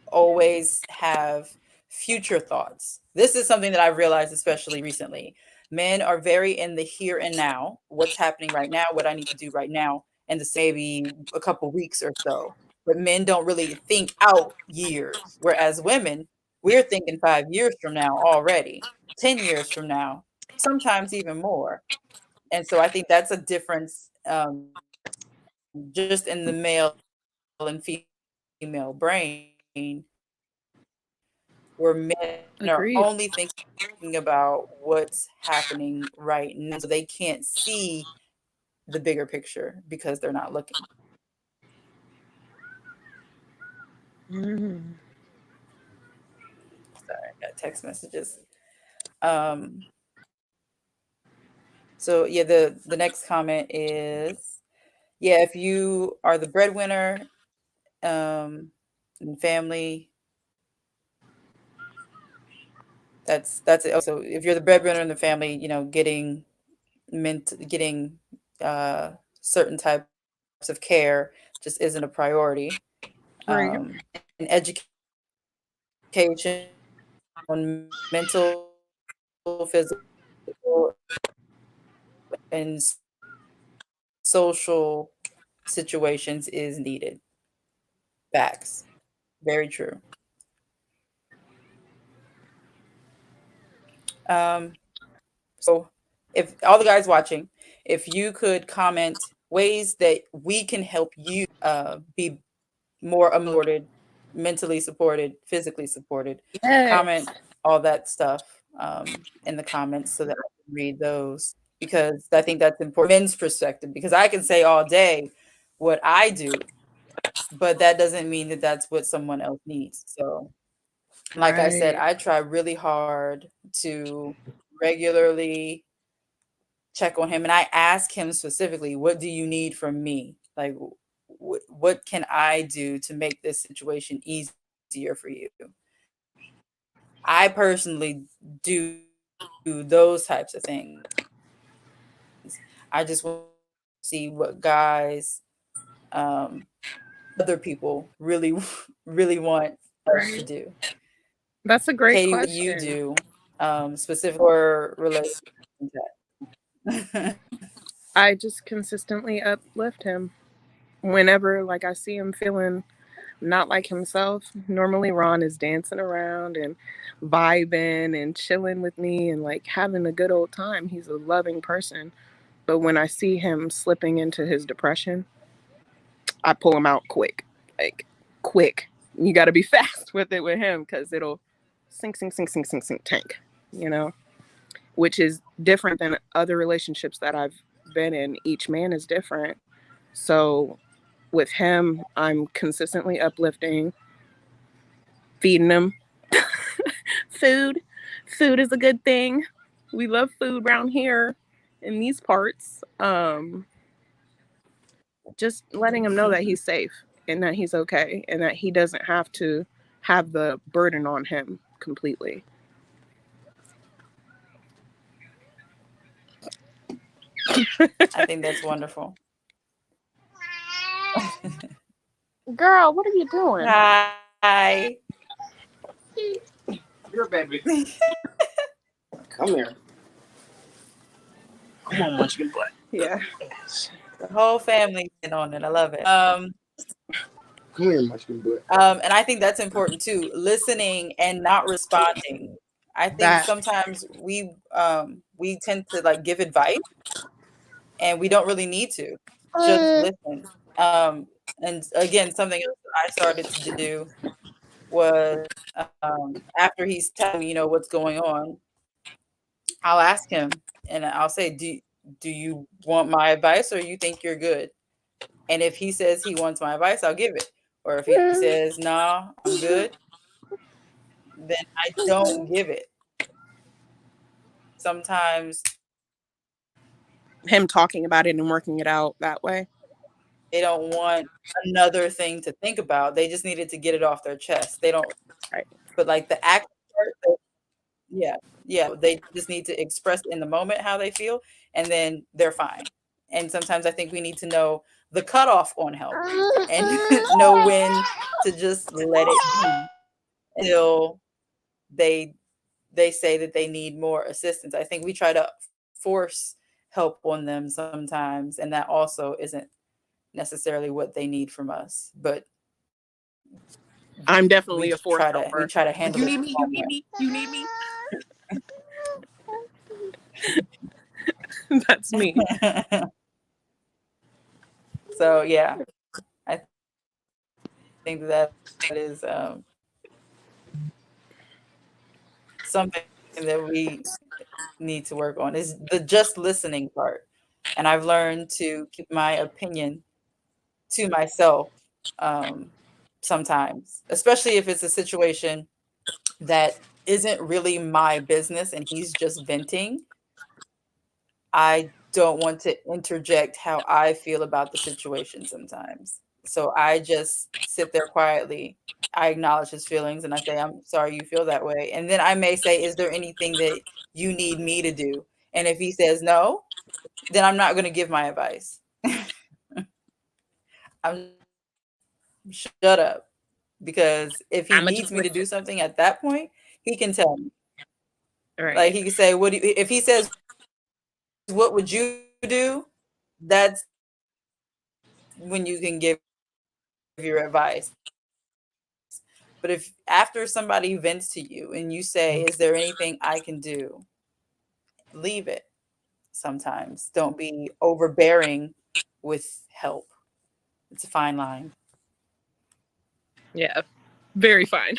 always have future thoughts. This is something that I've realized, especially recently. Men are very in the here and now, what's happening right now, what I need to do right now, and this maybe a couple weeks or so. But men don't really think out years, whereas women, we're thinking 5 years from now already, 10 years from now, sometimes even more. And so I think that's a difference, just in the male and female brain, where men are Agreed. only thinking about what's happening right now, so they can't see the bigger picture because they're not looking. Mm. Sorry, I got text messages. Um, so yeah, the next comment is, yeah, if you are the breadwinner in family, that's it. Also, if you're the breadwinner in the family, you know, getting uh, certain types of care just isn't a priority. Right. And education on mental, physical, and social situations is needed. Facts. Very true. Um, so, if all the guys watching, if you could comment ways that we can help you be more supported, mentally supported, physically supported, Yes. comment all that stuff in the comments so that I can read those, because I think that's important. Men's perspective, because I can say all day what I do, but that doesn't mean that that's what someone else needs. So, like I said, Right. I try really hard to regularly check on him, and I ask him specifically, what do you need from me? Like, what can I do to make this situation easier for you? I personally do those types of things. I just want to see what guys, um, other people really, really want us to Right. do. That's a great Katie, what you question. do, specific for relationships? I just consistently uplift him whenever like I see him feeling not like himself. Normally Ron is dancing around and vibing and chilling with me and like having a good old time. He's a loving person. But when I see him slipping into his depression, I pull him out quick. Like quick. You got to be fast with it with him cuz it'll sink tank, you know, which is different than other relationships that I've been in. Each man is different. So with him, I'm consistently uplifting, feeding him food. Food is a good thing. We love food around here in these parts. Just letting him know that he's safe and that he's okay and that he doesn't have to have the burden on him completely. I think that's wonderful. Girl, what are you doing? Hi. Here, baby. Come here. Come on, munchkin butt. Yeah. The whole family's in on it. I love it. Come here, munchkin butt. And I think that's important too. Listening and not responding. I think That. sometimes we tend to like give advice and we don't really need to. Just listen. And again, something else that I started to do was after he's telling me, you know, what's going on, I'll ask him and I'll say, do you want my advice or you think you're good? And if he says he wants my advice, I'll give it. Or if he says, nah, I'm good, then I don't give it. Sometimes Him talking about it and working it out that way. they don't want another thing to think about. They just needed to get it off their chest. They don't, Right. but like the act part, yeah, yeah, they just need to express in the moment how they feel, and then they're fine. And sometimes I think we need to know the cutoff on help and know when to just let it be until they they say that they need more assistance. I think we try to force help on them sometimes, and that also isn't necessarily what they need from us. But I'm we definitely a fourth try to helper. handle You it need the me, you wrong need way. me, you need me. That's me. So yeah, I think that is something that we need to work on is the just listening part. And I've learned to keep my opinion to myself sometimes, especially if it's a situation that isn't really my business and he's just venting. I don't want to interject how I feel about the situation sometimes. So I just sit there quietly. I acknowledge his feelings and I say, I'm sorry you feel that way. And then I may say, is there anything that you need me to do? And if he says no, then I'm not going to give my advice. I'm shut up. Because if he I'ma needs just me to listen. do something at that point, he can tell me. Like Right. he can say, "What do you," if he says, "What would you do?" That's when you can give your advice. But if after somebody vents to you and you say, "Is there anything I can do?" Leave it. Sometimes don't be overbearing with help. It's a fine line. Yeah. Very fine.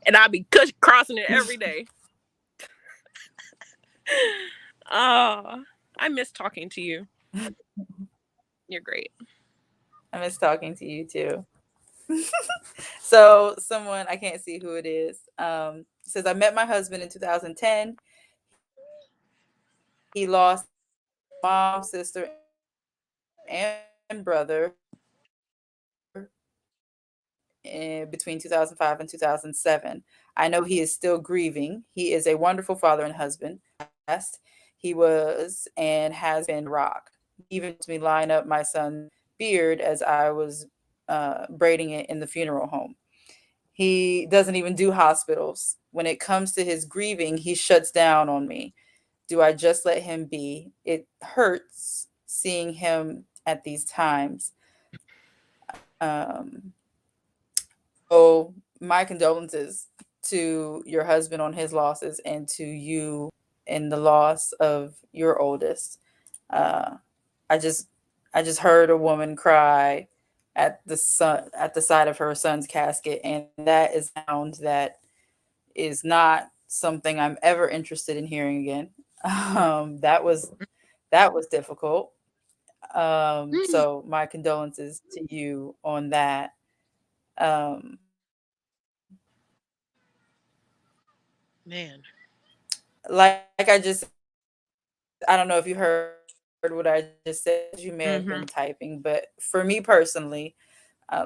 And I'll be crossing it every day. Oh, I miss talking to you. You're great. I miss talking to you too. So someone, I can't see who it is, says, I met my husband in 2010. He lost mom, sister, and brother between 2005 and 2007. I know he is still grieving. He is a wonderful father and husband. He was and has been rock. Even to me line up my son's beard as I was braiding it in the funeral home. He doesn't even do hospitals. When it comes to his grieving, he shuts down on me. Do I just let him be? It hurts seeing him at these times. Um, so my condolences to your husband on his losses and to you in the loss of your oldest. Uh, I just heard a woman cry at the side of her son's casket, and that is a sound that is not something I'm ever interested in hearing again. That was difficult. So my condolences to you on that. Um, Man. like I don't know if you heard what I just said. You may have Mm-hmm. been typing, but for me personally,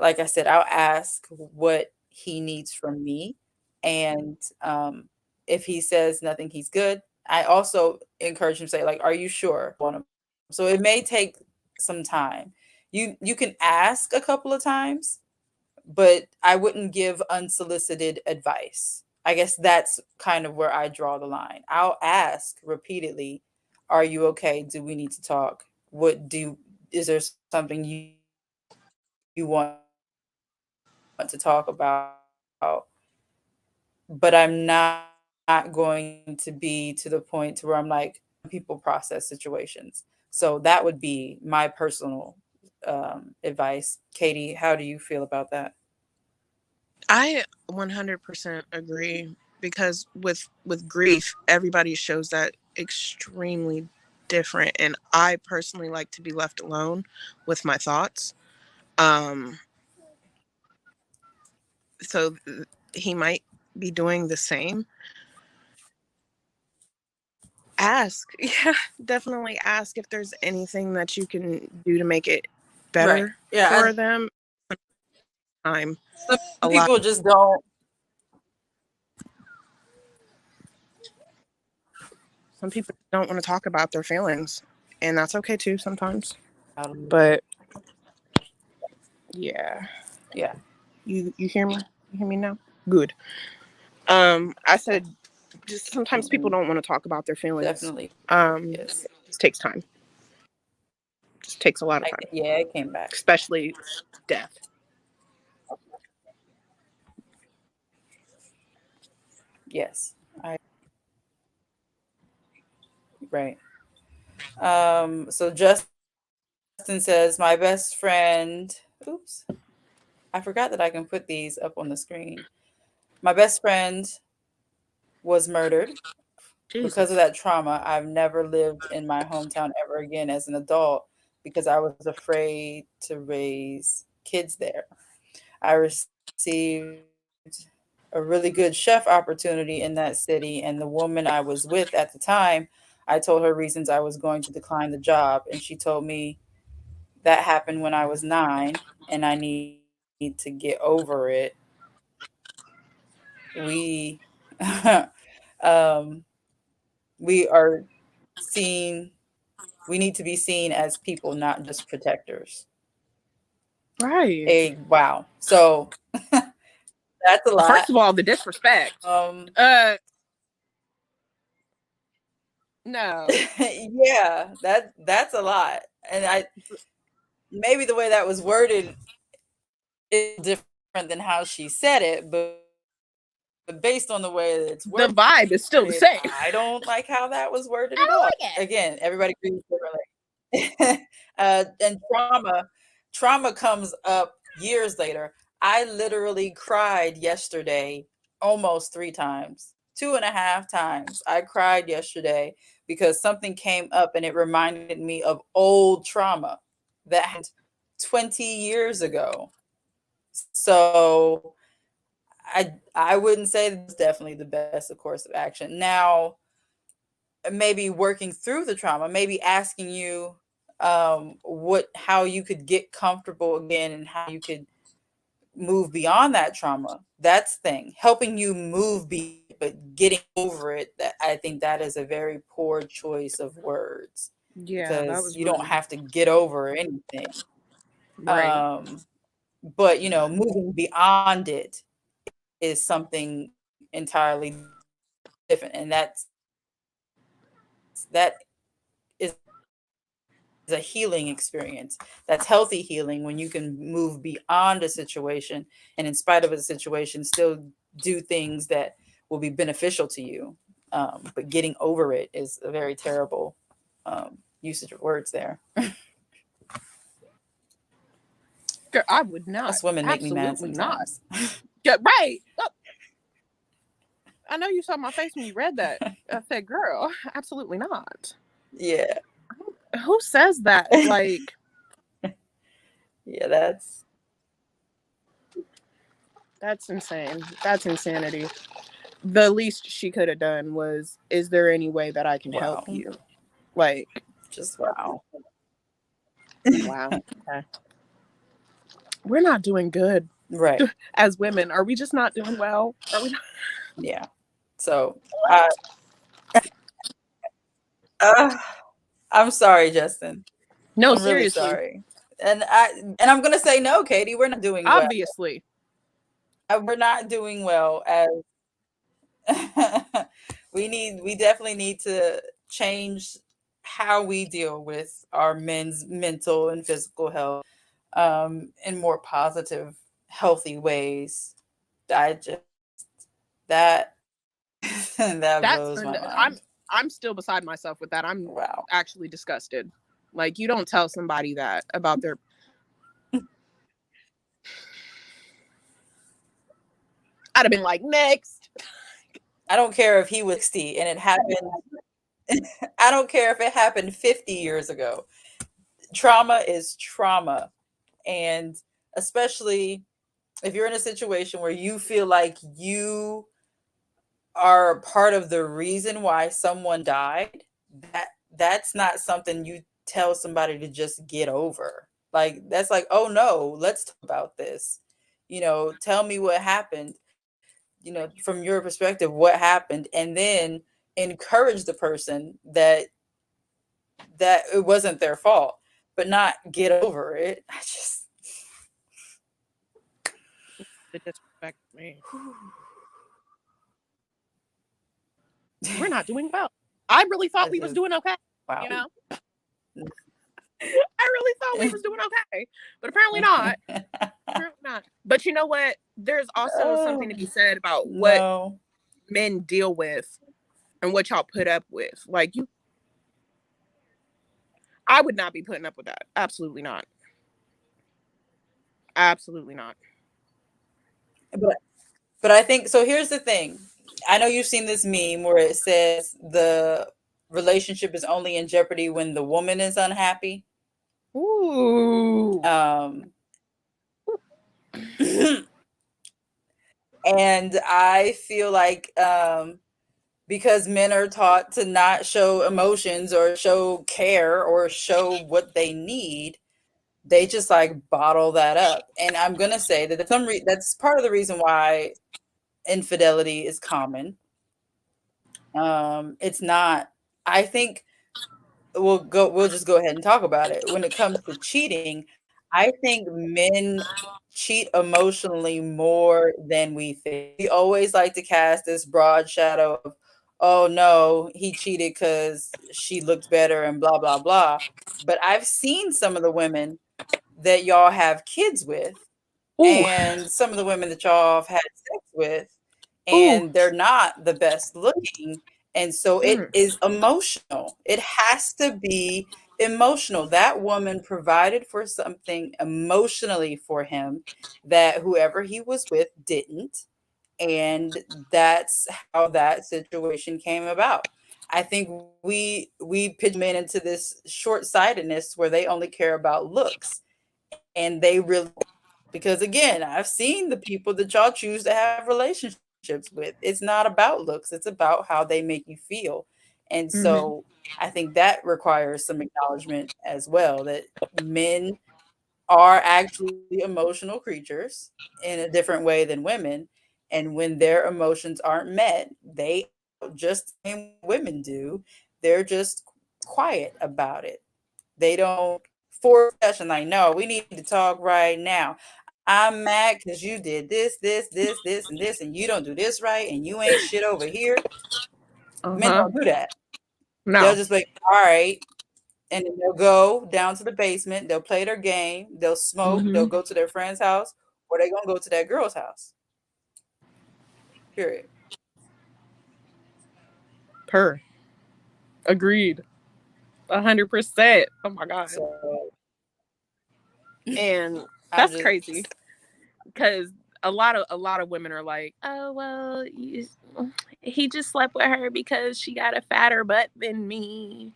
like I said, I'll ask what he needs from me, and if he says nothing, he's good. I also encourage him to say, like, "Are you sure?" So it may take some time. You can ask a couple of times, but I wouldn't give unsolicited advice. I guess that's kind of where I draw the line. I'll ask repeatedly, "Are you okay? Do we need to talk? Is there something you want to talk about?" But I'm not going to be to the point to where I'm like, people process situations. So that would be my personal advice. Katie, how do you feel about that? I 100% agree because with grief, everybody shows that extremely different, and I personally like to be left alone with my thoughts. Um, so he might be doing the same. Ask, yeah, definitely ask if there's anything that you can do to make it Right. better Yeah. for them. Time Some a lot. people just don't. Some people don't want to talk about their feelings, and that's okay too sometimes. But yeah, Yeah, you hear me? You hear me now? Good. I said just sometimes people don't want to talk about their feelings. definitely. Yes. It just takes time. Just takes a lot of time, Yeah, it came back. especially death. Yes. Right. So Justin says, my best friend, oops, I forgot that I can put these up on the screen. My best friend was murdered. Jesus. Because of that trauma, I've never lived in my hometown ever again as an adult because I was afraid to raise kids there. I received a really good chef opportunity in that city, and the woman I was with at the time, I told her reasons I was going to decline the job, and she told me that happened when I was 9 and I need to get over it. We um we are seen we need to be seen as people, not just protectors. Right. Wow. So that's a lot. First of all, the disrespect. Um No. yeah, that's a lot. And I maybe the way that was worded is different than how she said it, but based on the way that it's The worded, vibe is still the same. I don't like how that was worded I at don't all. like it. Again, everybody agrees differently. And trauma comes up years later. I literally cried yesterday almost 3 times, 2.5 times. I cried yesterday because something came up and it reminded me of old trauma that happened 20 years ago. So I wouldn't say that's definitely the best course of action. Now, maybe working through the trauma, maybe asking you how you could get comfortable again and how you could move beyond that trauma. That's the thing. Helping you move but getting over it, that I think that is a very poor choice of words. Yeah, that Because was you don't rude. have to get over anything. Right. But moving beyond it is something entirely different, and that is a healing experience. That's healthy healing when you can move beyond a situation and in spite of a situation still do things that will be beneficial to you. But getting over it is a very terrible usage of words there. Girl, I would not. Us women make me mad Absolutely not. sometimes. Yeah, right. Oh. I know you saw my face when you read that. I said, girl, absolutely not. Yeah. Who says that? Like, yeah, that's insane. That's insanity. The least she could have done was, is there any way that I can help wow. you? Like, Just wow. wow. Okay. We're not doing good. Right. As women. Are we just not doing well? Are we not? Yeah. So I'm sorry, Justin. No, I'm really seriously. sorry. And I'm gonna say no, Katie. We're not doing well. Obviously. We're not doing well as we definitely need to change how we deal with our men's mental and physical health in more positive, healthy ways. I just that blows my mind. I'm still beside myself with that. I'm Wow. actually disgusted. Like, you don't tell somebody that about their I'd have been like, next. I don't care if he was 60 and it happened. I don't care if it happened 50 years ago. Trauma is trauma. And especially if you're in a situation where you feel like you are part of the reason why someone died, that's not something you tell somebody to just get over. Like, that's like, oh no, let's talk about this. Tell me what happened. From your perspective, what happened, and then encourage the person that it wasn't their fault, but not get over it. I just The disrespect me. We're not doing well. I really thought we was doing okay. Wow. You know? I really thought we was doing okay, but apparently not. Apparently not. But you know what? There's also something to be said about what men deal with and what y'all put up with. Like, I would not be putting up with that. Absolutely not. Absolutely not. But I think so. Here's the thing. I know you've seen this meme where it says the relationship is only in jeopardy when the woman is unhappy. Ooh. And I feel like because men are taught to not show emotions or show care or show what they need, they just like bottle that up. And I'm gonna say that that's part of the reason why infidelity is common. It's not. I think we'll just go ahead and talk about it. When it comes to cheating, I think men cheat emotionally more than we think. We always like to cast this broad shadow of, oh no, he cheated because she looked better and blah blah blah. But I've seen some of the women that y'all have kids with, Ooh. and some of the women that y'all have had sex with, Ooh. and they're not the best looking. And so it is emotional. It has to be emotional. That woman provided for something emotionally for him that whoever he was with didn't. And that's how that situation came about. I think we pitch men into this short-sightedness where they only care about looks, and they really, because again, I've seen the people that y'all choose to have relationships with. It's not about looks, it's about how they make you feel. And so I think that requires some acknowledgement as well, that men are actually emotional creatures in a different way than women. And when their emotions aren't met, they just the same women do. They're just quiet about it. They don't force session like, no, we need to talk right now. I'm mad because you did this, and this, and you don't do this right, and you ain't shit over here. Men don't do that. They'll No. just be like, all right. And then they'll go down to the basement, they'll play their game, they'll smoke, they'll go to their friend's house, or they're gonna go to that girl's house. Period. Agreed. 100%. Oh my God. So And that's crazy, because a lot of women are like, oh well, he just slept with her because she got a fatter butt than me.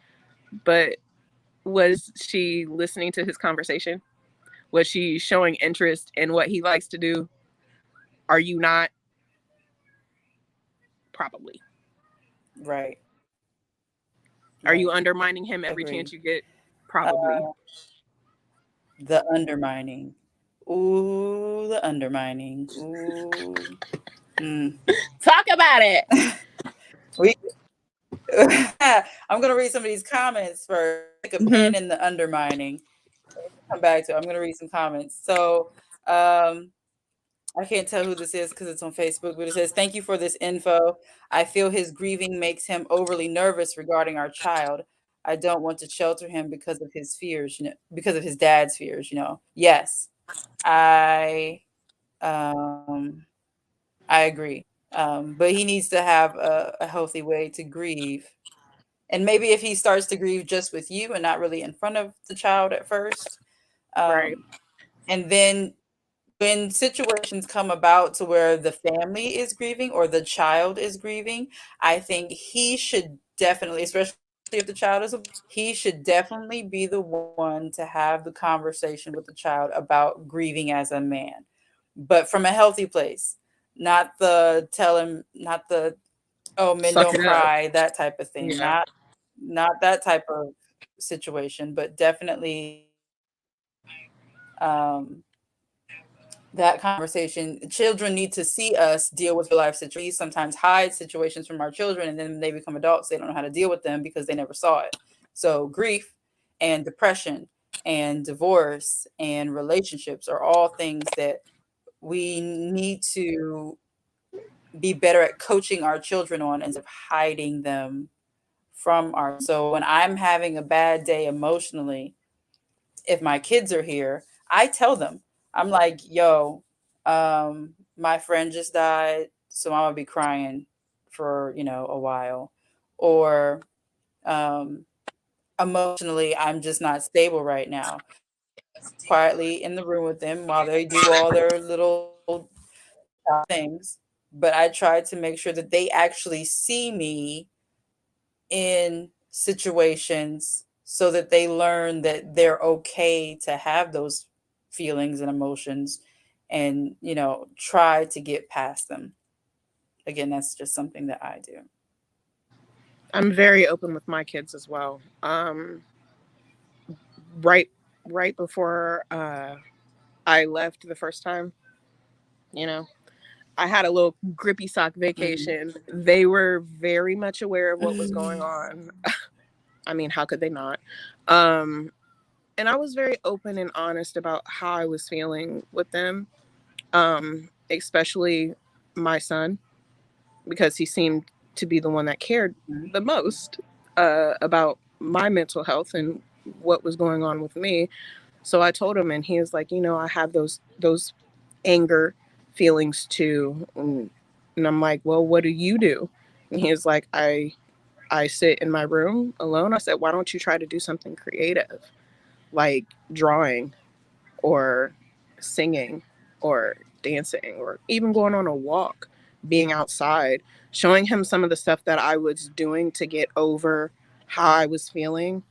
But was she listening to his conversation? Was she showing interest in what he likes to do? Are you not? Probably. Right. Are you undermining him every chance you get? Probably. The undermining. Ooh, the undermining. Ooh. Talk about it. I'm going to read some of these comments first. Like a pen in the undermining. Come back to it. I'm going to read some comments. So I can't tell who this is because it's on Facebook, but it says, thank you for this info. I feel his grieving makes him overly nervous regarding our child. I don't want to shelter him because of his fears, because of his dad's fears, Yes, I agree. But he needs to have a healthy way to grieve. And maybe if he starts to grieve just with you and not really in front of the child at first. Right. And then when situations come about to where the family is grieving or the child is grieving, I think he should definitely, especially if the child is, he should definitely be the one to have the conversation with the child about grieving as a man, but from a healthy place, not the tell him, not the, oh, men Suck don't it up. cry, that type of thing. Yeah. Not that type of situation, but definitely that conversation. Children need to see us deal with real life situations. Sometimes hide situations from our children, and then they become adults, they don't know how to deal with them because they never saw it. So grief and depression and divorce and relationships are all things that we need to be better at coaching our children on instead of hiding them from our. So when I'm having a bad day emotionally, if my kids are here, I tell them, I'm like, yo, my friend just died, so I'm gonna be crying for, a while. Or emotionally, I'm just not stable right now. Quietly in the room with them while they do all their little things. but I try to make sure that they actually see me in situations so that they learn that they're okay to have those feelings and emotions and, try to get past them. Again, that's just something that I do. I'm very open with my kids as well. Right, right before I left the first time, you know, I had a little grippy sock vacation. They were very much aware of what was going on. I mean, how could they not? And I was very open and honest about how I was feeling with them, especially my son, because he seemed to be the one that cared the most about my mental health and what was going on with me. So I told him, and he was like, I have those anger feelings too. And I'm like, well, what do you do? And he was like, I sit in my room alone. I said, why don't you try to do something creative, like drawing or singing or dancing or even going on a walk, being outside, showing him some of the stuff that I was doing to get over how I was feeling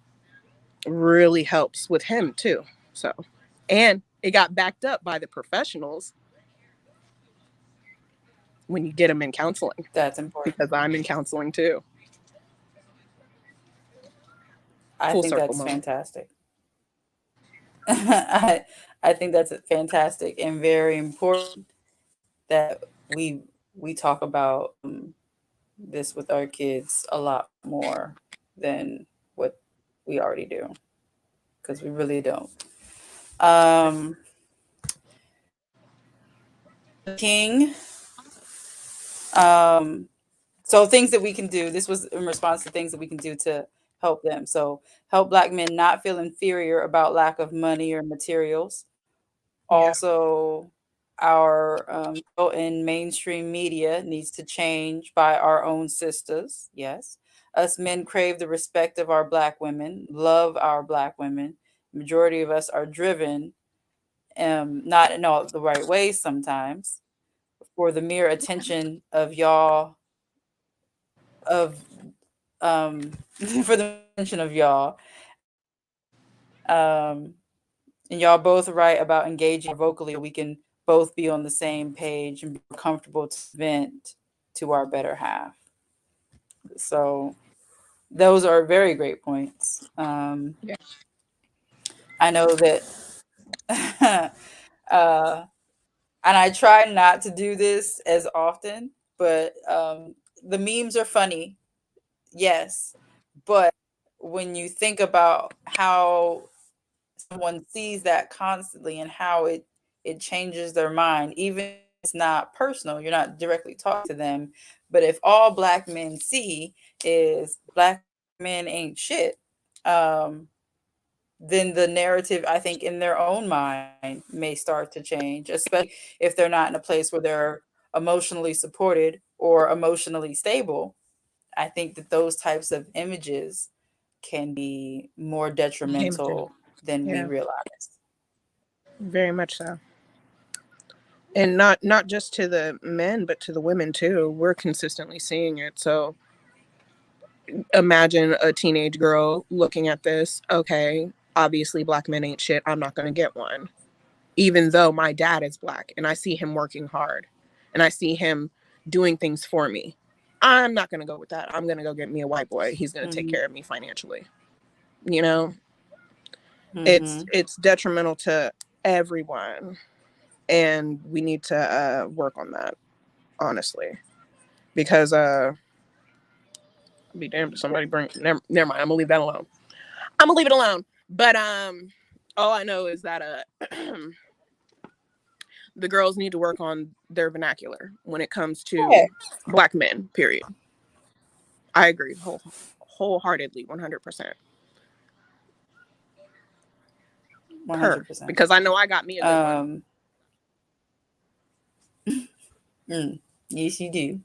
really helps with him too. So, and it got backed up by the professionals when you get them in counseling. That's important. Because I'm in counseling too. I Full think circle that's moment. fantastic. I think that's fantastic and very important that we talk about this with our kids a lot more than what we already do, because we really don't. Um, King. So things that we can do. This was in response to things that we can do to help them. So help Black men not feel inferior about lack of money or materials. Yeah. Also, our in mainstream media needs to change by our own sisters. Yes. Us men crave the respect of our Black women, love our Black women. Majority of us are driven, not in all the right ways sometimes, for the mere attention of y'all, of for the attention of y'all. Um, and y'all both right about engaging vocally. We can both be on the same page and be comfortable to vent to our better half. So those are very great points. Yeah. I know that, and I try not to do this as often, but the memes are funny, yes. But when you think about how someone sees that constantly and how it changes their mind, even if it's not personal, you're not directly talking to them, but if all Black men see is Black men ain't shit, then the narrative, I think, in their own mind may start to change, especially if they're not in a place where they're emotionally supported or emotionally stable. I think that those types of images can be more Damaging. detrimental than we Yeah. realize. Very much so. And not just to the men, but to the women too. We're consistently seeing it. So imagine a teenage girl looking at this. Okay, obviously Black men ain't shit. I'm not going to get one. Even though my dad is Black and I see him working hard and I see him doing things for me. I'm not going to go with that. I'm going to go get me a white boy. He's going to take care of me financially. You know, it's detrimental to everyone. And we need to work on that, honestly. Because I'd be damned if somebody bring never mind, I'm gonna leave that alone. I'm gonna leave it alone. But all I know is that the girls need to work on their vernacular when it comes to Black men, period. I agree wholeheartedly, 100%. 100%. Because I know I got me a good one. Yes, you do.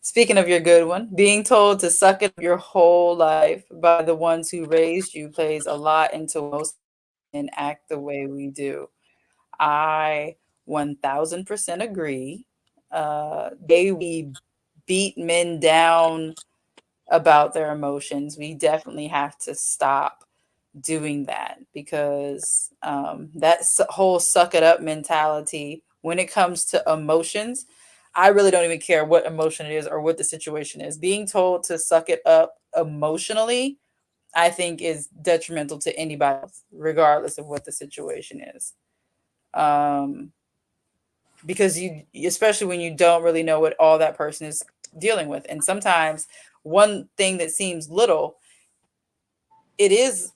Speaking of your good one, being told to suck it your whole life by the ones who raised you plays a lot into most men act the way we do. I 1000% agree. we beat men down about their emotions. We definitely have to stop doing that, because that whole suck it up mentality when it comes to emotions, I really don't even care what emotion it is or what the situation is. Being told to suck it up emotionally, I think, is detrimental to anybody else, regardless of what the situation is. Because especially when you don't really know what all that person is dealing with. And sometimes one thing that seems little, it is,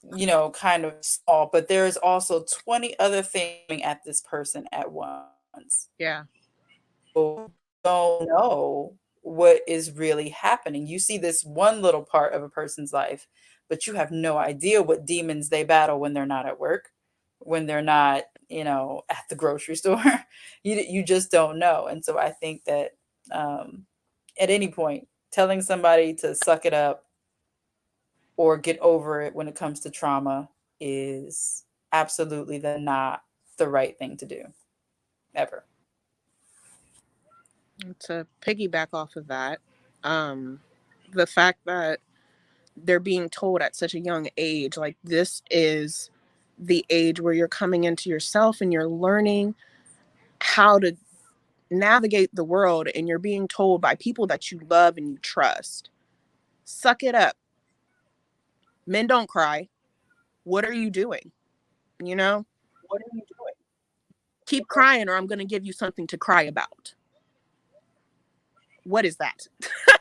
kind of small, but there is also 20 other things at this person at once. Yeah. So don't know what is really happening. You see this one little part of a person's life, but you have no idea what demons they battle when they're not at work, when they're not, at the grocery store. You just don't know. And so I think that at any point, telling somebody to suck it up or get over it when it comes to trauma is absolutely not the right thing to do, ever. To piggyback off of that, the fact that they're being told at such a young age, like, this is the age where you're coming into yourself and you're learning how to navigate the world, and you're being told by people that you love and you trust, suck it up. Men don't cry. What are you doing? What are you doing? Keep crying or I'm going to give you something to cry about. What is that?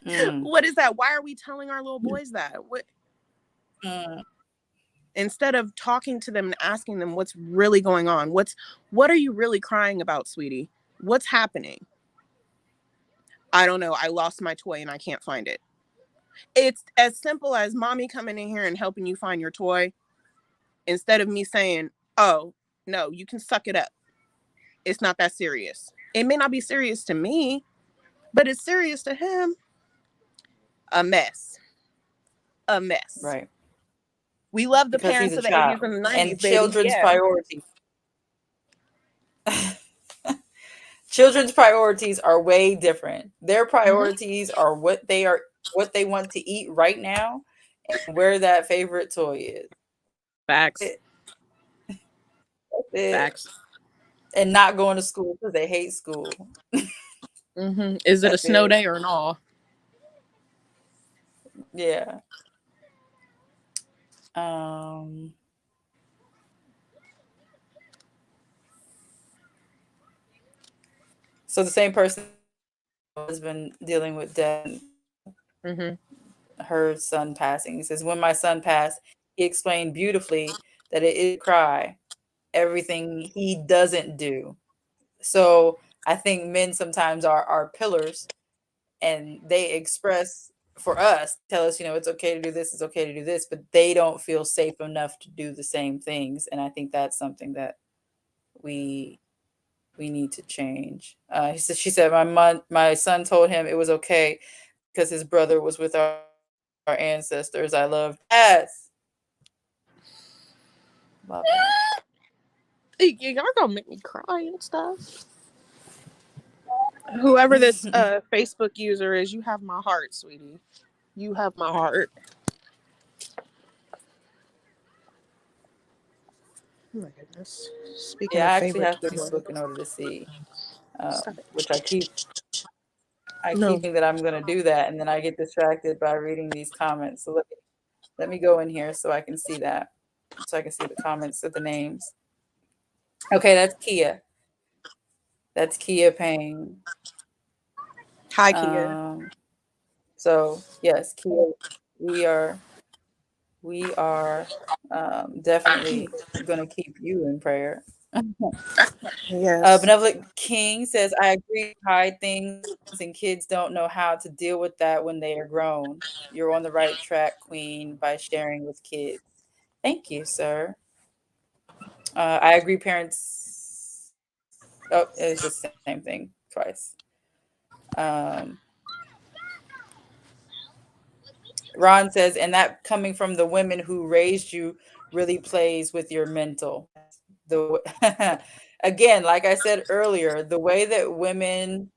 What is that? Why are we telling our little boys that? What? Instead of talking to them and asking them what's really going on. What are you really crying about, sweetie? What's happening? I don't know. I lost my toy and I can't find it. It's as simple as mommy coming in here and helping you find your toy, instead of me saying, oh, no, you can suck it up. It's not that serious. It may not be serious to me, but it's serious to him. A mess. Right. We love the Because parents he's of a the child. 80s and the 90s, And baby. children's Yeah. priorities. Children's priorities are way different. Their priorities are what they want to eat right now and where that favorite toy is. Facts. Facts. And not going to school because they hate school. Is it a snow day or not? Yeah. So the same person has been dealing with death. Her son passing. He says, when my son passed, he explained beautifully that it is cry, everything he doesn't do. So I think men sometimes are pillars, and they express for us, tell us, it's okay to do this, it's okay to do this, but they don't feel safe enough to do the same things. And I think that's something that we need to change. She said, my son told him it was okay because his brother was with our ancestors. I love. Yes. Love that. Y'all gonna make me cry and stuff. Whoever this Facebook user is, you have my heart, sweetie. You have my heart. Oh my goodness. Speaking of I actually favorites, have Facebook in order to see, which I keep thinking that I'm going to do that, and then I get distracted by reading these comments. So let me go in here so I can see that, so I can see the comments of the names. Okay, that's Kia. That's Kia Payne. Hi, Kia. So yes, Kia, we are definitely going to keep you in prayer. Yes. Benevolent King says, I agree, hide things, and kids don't know how to deal with that when they are grown. You're on the right track, Queen, by sharing with kids. Thank you, sir. I agree, parents. Oh, it's just the same thing twice. Ron says, and that coming from the women who raised you really plays with your mental. Again, like I said earlier, the way that women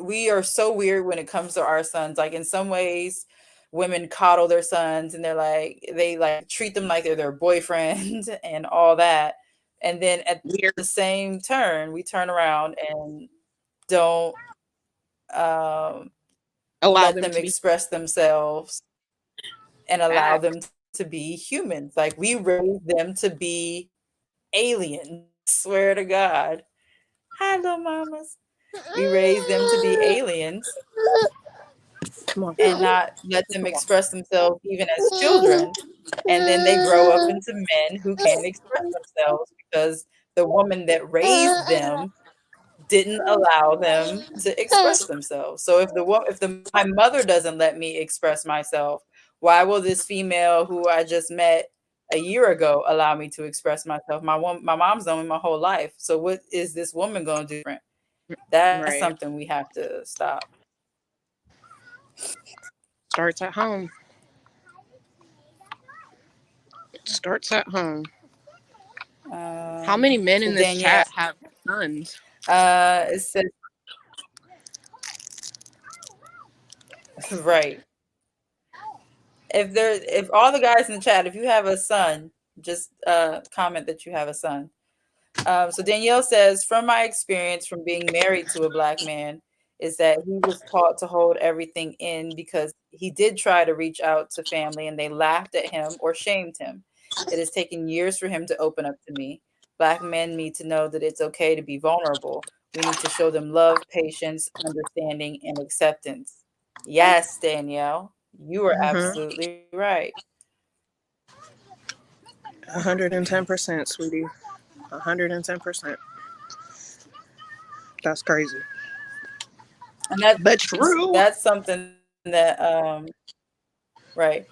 we are so weird when it comes to our sons. Like in some ways, women coddle their sons and they like treat them like they're their boyfriend and all that. And then at Weird. the same turn, we turn around and don't um, Allow let them them to be express themselves and allow back. them to be humans. Like we raise them to be aliens. Swear to God. Hi, little mamas. We raise them to be aliens Come on. and not let them express themselves even as children. And then they grow up into men who can't express themselves because the woman that raised them didn't allow them to express themselves. So if my mother doesn't let me express myself, why will this female who I just met a year ago allow me to express myself? My mom's known me my whole life. So what is this woman going to do different? That's Right. something we have to stop. Starts at home. Starts at home. How many men So in this Danielle, chat have sons? it says right. If all the guys in the chat, if you have a son, just comment that you have a son. So Danielle says, from my experience from being married to a Black man, is that he was taught to hold everything in because he did try to reach out to family and they laughed at him or shamed him. It has taken years for him to open up to me. Black men need to know that it's okay to be vulnerable. We need to show them love, patience, understanding, and acceptance. Yes, Danielle, you are absolutely right. 110%, sweetie. 110%. That's crazy. And But true. that's something that right.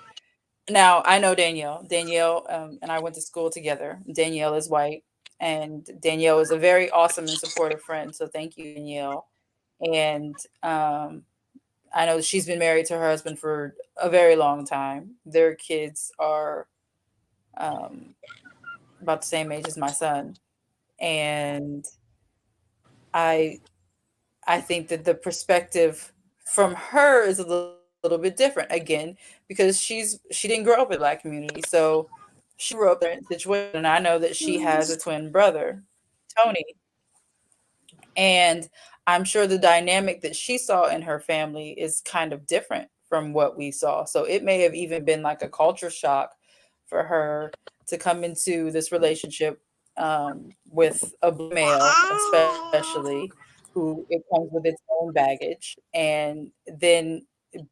Now I know Danielle. Danielle and I went to school together. Danielle is white, and Danielle is a very awesome and supportive friend. So thank you, Danielle. And I know she's been married to her husband for a very long time. Their kids are about the same age as my son, and I I think that the perspective from her is a little bit different again because she didn't grow up in a Black community, so she grew up in a situation. And I know that she has a twin brother, Tony, and I'm sure the dynamic that she saw in her family is kind of different from what we saw. So it may have even been like a culture shock for her to come into this relationship with a male, especially who it comes with its own baggage, and then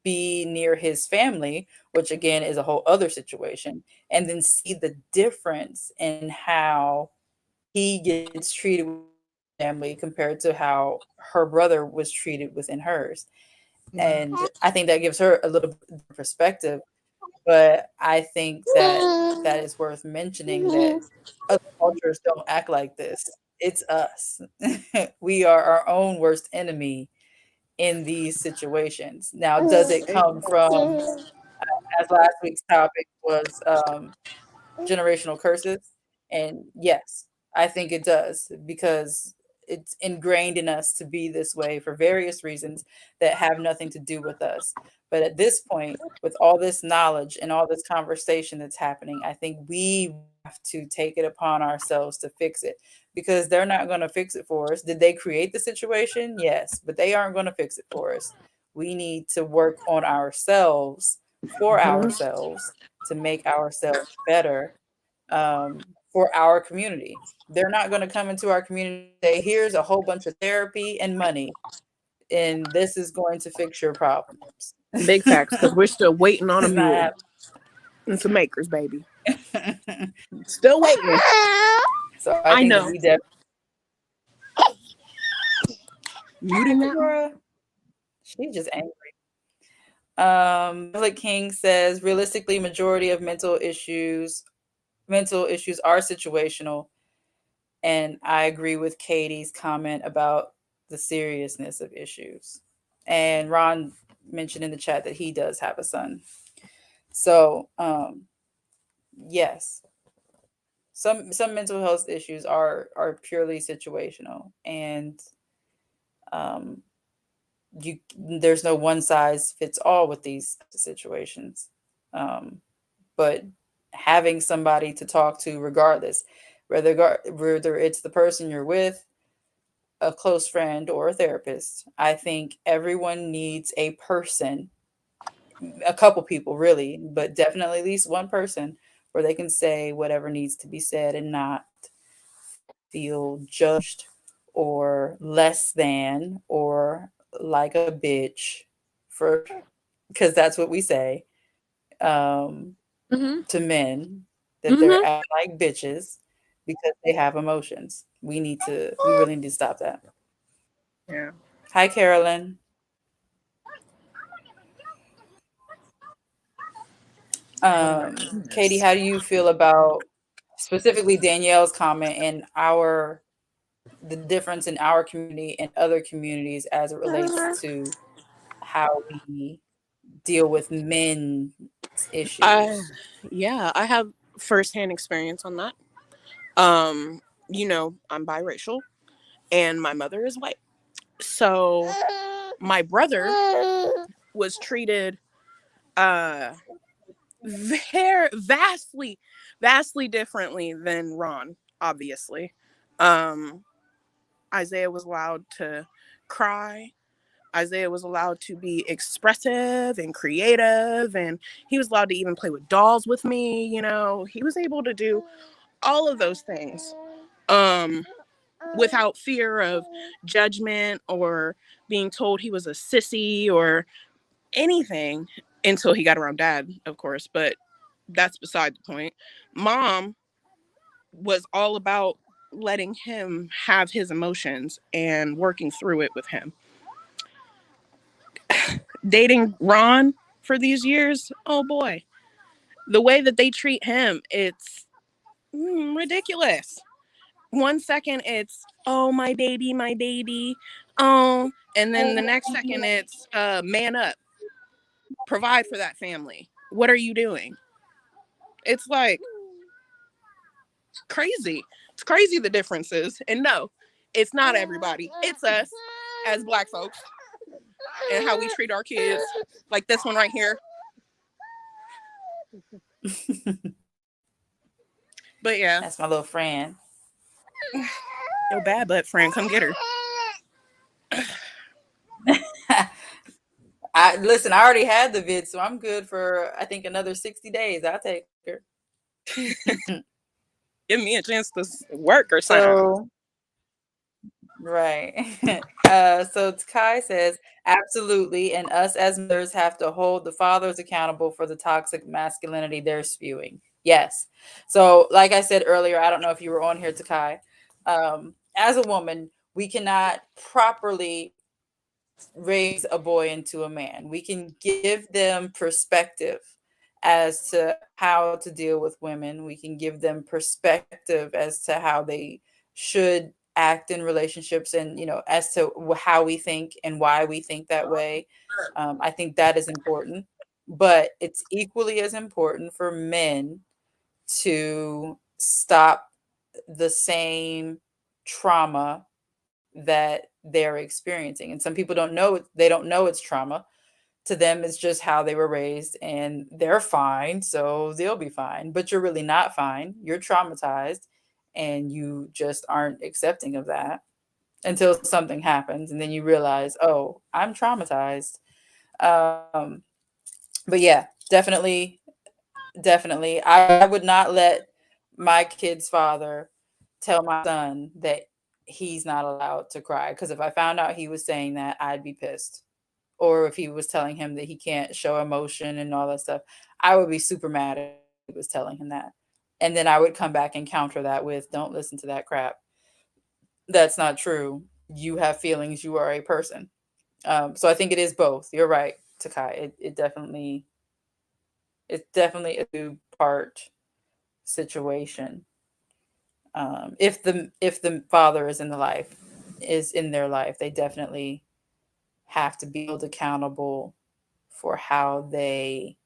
be near his family, which again is a whole other situation, and then see the difference in how he gets treated with family compared to how her brother was treated within hers. And I think that gives her a little perspective. But I think that is worth mentioning that other cultures don't act like this. It's us. We are our own worst enemy in these situations. Now, does it come from, as last week's topic was, generational curses? And yes, I think it does because it's ingrained in us to be this way for various reasons that have nothing to do with us. But at this point, with all this knowledge and all this conversation that's happening, I think we have to take it upon ourselves to fix it because they're not going to fix it for us. Did they create the situation? Yes, but they aren't going to fix it for us. We need to work on ourselves for ourselves to make ourselves better for our community. They're not going to come into our community and say, here's a whole bunch of therapy and money, and this is going to fix your problems. Big facts, because we're still waiting on a It's not mule and some acres, baby. happening. Still waiting. So I think know. that we definitely Muting that. Laura, she's just angry. Like King says, realistically, majority of mental issues are situational. And I agree with Katie's comment about the seriousness of issues. And Ron mentioned in the chat that he does have a son. So, yes. some mental health issues are purely situational, and um, there's no one size fits all with these situations. Um, but having somebody to talk to, regardless, whether it's the person you're with, a close friend, or a therapist, I think everyone needs a person, a couple people really, but definitely at least one person where they can say whatever needs to be said and not feel judged or less than or like a bitch for, because that's what we say, um, Mm-hmm. to men, that Mm-hmm. they're acting like bitches because they have emotions. We really need to stop that. Yeah. Hi, Carolyn. Oh my Katie, goodness. how do you feel about specifically Danielle's comment and the difference in our community and other communities as it relates to how we deal with men's I issues? yeah, I have firsthand experience on that. Um, I'm biracial and my mother is white. So my brother was treated uh very vastly differently than Ron, obviously. Um Isaiah was allowed to cry. Isaiah was allowed to be expressive and creative, and he was allowed to even play with dolls with me. He was able to do all of those things um, without fear of judgment or being told he was a sissy or anything until he got around dad, of course. But that's beside the point. Mom was all about letting him have his emotions and working through it with him. Dating Ron for these years, oh boy, the way that they treat him, it's ridiculous. One second it's, oh, my baby, oh, and then the next second it's, man up, provide for that family. What are you doing? It's like crazy. It's crazy the differences. And no, it's not everybody. It's us as Black folks and how we treat our kids. Like this one right here. But yeah, That's my little friend. yo, bad butt friend, come get her. I listen, I already had the vid, so I'm good for I think another 60 days. I'll take her. Give me a chance to work or something. So right. So Kai says, absolutely, and us as mothers have to hold the fathers accountable for the toxic masculinity they're spewing. Yes. So, like I said earlier, I don't know if you were on here, Takai. As a woman, we cannot properly raise a boy into a man. We can give them perspective as to how to deal with women. We can give them perspective as to how they should act in relationships, and as to how we think and why we think that way. I think that is important, but it's equally as important for men to stop the same trauma that they're experiencing. And some people don't know it, they don't know it's trauma. To them, it's just how they were raised and they're fine, so they'll be fine. But you're really not fine. You're traumatized and you just aren't accepting of that until something happens. And then you realize, oh, I'm traumatized. Um, but yeah, definitely. I would not let my kid's father tell my son that he's not allowed to cry. Because if I found out he was saying that, I'd be pissed. Or if he was telling him that he can't show emotion and all that stuff, I would be super mad if he was telling him that. And then I would come back and counter that with, don't listen to that crap. That's not true. You have feelings. You are a person. So I think it is both. You're right, Takai. It's definitely a two-part situation. If the father is in their life, they definitely have to be held accountable for how they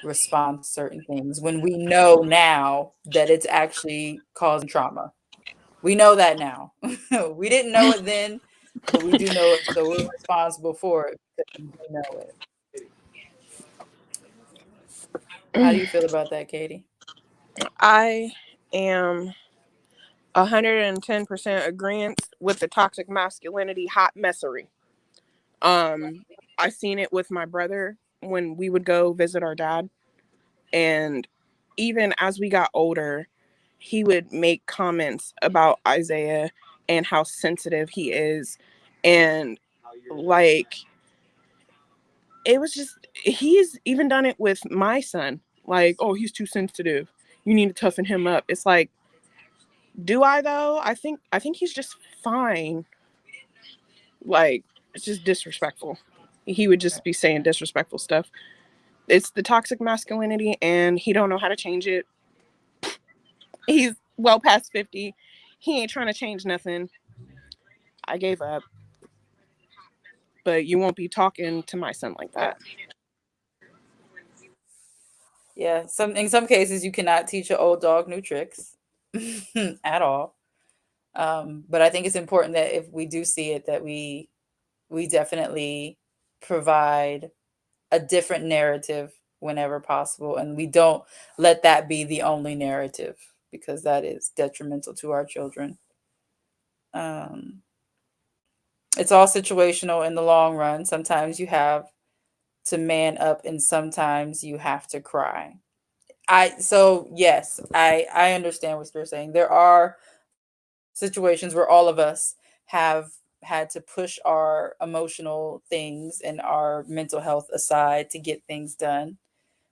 respond to certain things when we know now that it's actually causing trauma. We know that now. We didn't know it then, but we do know it, so we're responsible for it because we do know it. How do you feel about that, Katie? I am 110% agreement with the toxic masculinity hot messery. I seen it with my brother when we would go visit our dad, and even as we got older, he would make comments about Isaiah and how sensitive he is, and like it was just, he's even done it with my son, like, oh, he's too sensitive, you need to toughen him up. It's like, do I though? I think he's just fine. Like, it's just disrespectful. He would just be saying disrespectful stuff. It's the toxic masculinity, and he don't know how to change it. He's well past 50. He ain't trying to change nothing. I gave up. But you won't be talking to my son like that. Yeah, in some cases you cannot teach an old dog new tricks at all. But I think it's important that if we do see it, that we definitely provide a different narrative whenever possible, and we don't let that be the only narrative, because that is detrimental to our children. It's all situational in the long run. Sometimes you have to man up, and sometimes you have to cry. Yes, I understand what you're saying. There are situations where all of us have had to push our emotional things and our mental health aside to get things done.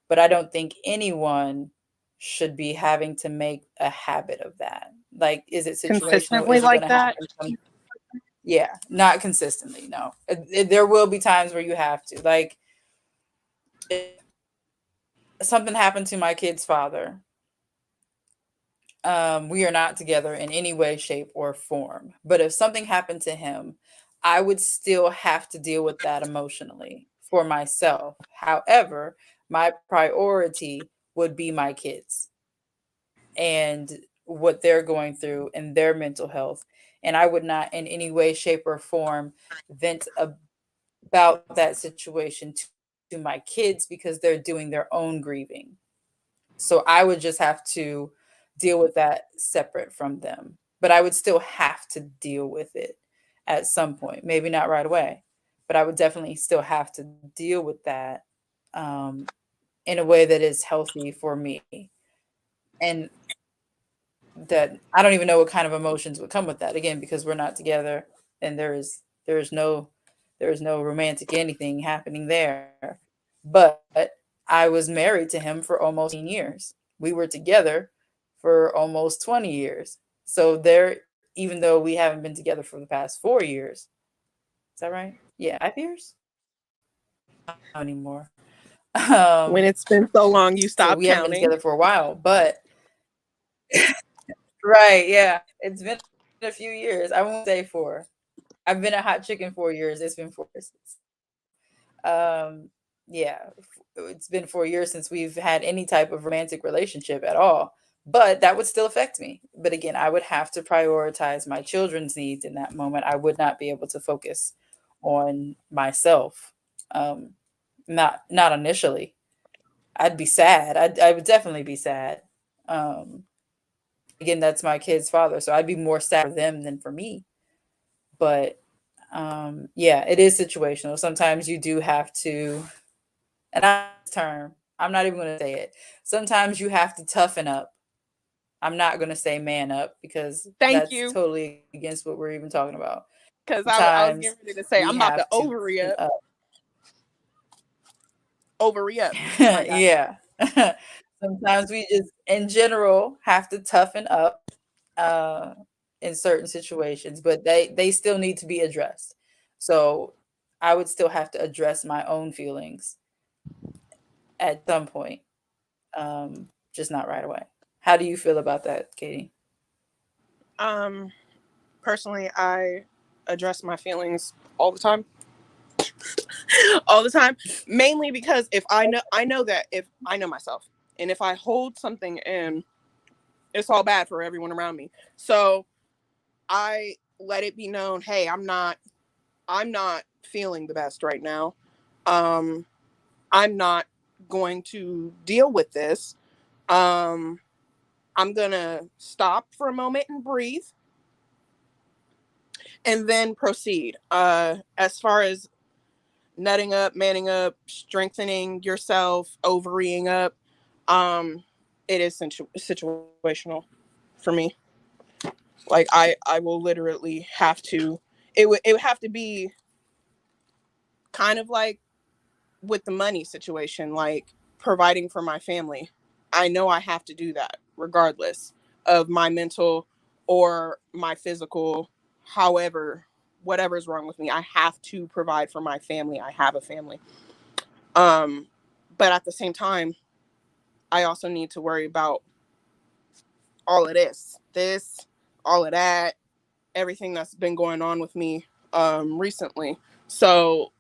But I don't think anyone should be having to make a habit of that. Like, is it situational? Consistently Is it going like to that? happen? Yeah, not consistently. No, there will be times where you have to. Like, if something happened to my kid's father, we are not together in any way, shape, or form. But if something happened to him, I would still have to deal with that emotionally for myself. However, my priority would be my kids and what they're going through and their mental health. And I would not in any way, shape, or form vent about that situation to my kids because they're doing their own grieving. So I would just have to deal with that separate from them. But I would still have to deal with it at some point. Maybe not right away, but I would definitely still have to deal with that in a way that is healthy for me. And that I don't even know what kind of emotions would come with that, again, because we're not together, and there is no romantic anything happening there. But I was married to him for almost 10 years. We were together for almost 20 years. So there, even though we haven't been together for the past 4 years, is that right? Yeah, 5 years? Not anymore. When it's been so long, you So stop we haven't been counting. together for a while, but right, yeah, it's been a few years. I won't say 4. I've been a hot chicken 4 years. It's been 4 years. Um, yeah, it's been 4 years since we've had any type of romantic relationship at all. But that would still affect me. But again, I would have to prioritize my children's needs in that moment. I would not be able to focus on myself. Um, not initially. I'd be sad. I would definitely be sad. Um, Again, that's my kid's father, so I'd be more sad for them than for me. But yeah, it is situational. Sometimes you do have to, and I'm not even going to say it. Sometimes you have to toughen up. I'm not going to say man up because Thank that's you. totally against what we're even talking about. Because I was Sometimes getting ready to say, we I'm about to have to toughen up. ovary up, my God. Yeah. Sometimes we just, in general, have to toughen up uh, in certain situations, but they still need to be addressed. So I would still have to address my own feelings at some point, just not right away. How do you feel about that, Katie? Personally, I address my feelings all the time. all the time, mainly because if I know that if I know myself, and if I hold something in, it's all bad for everyone around me. So I let it be known, hey, I'm not feeling the best right now. I'm not going to deal with this. I'm gonna stop for a moment and breathe, and then proceed. As far as nutting up, manning up, strengthening yourself, ovarying up, it is situational for me. Like I will literally have to. It would have to be kind of like with the money situation, like providing for my family. I know I have to do that regardless of my mental or my physical, however, whatever's wrong with me. I have to provide for my family. I have a family. But at the same time, I also need to worry about all of this, all of that, everything that's been going on with me recently. So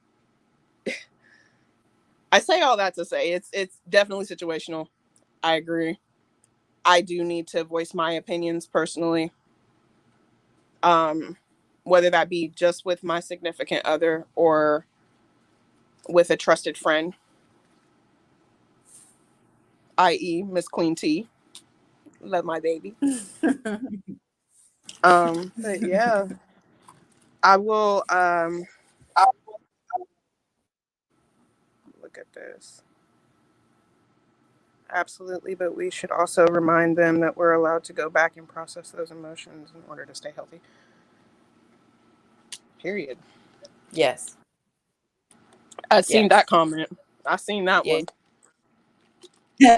I say all that to say it's definitely situational. I agree. I do need to voice my opinions personally. Um, whether that be just with my significant other or with a trusted friend, i.e. Miss Queen T. Love my baby. But yeah, I will look at this. Absolutely, but we should also remind them that we're allowed to go back and process those emotions in order to stay healthy. Period. Yes. I seen Yes. that comment. I seen that Yeah. one.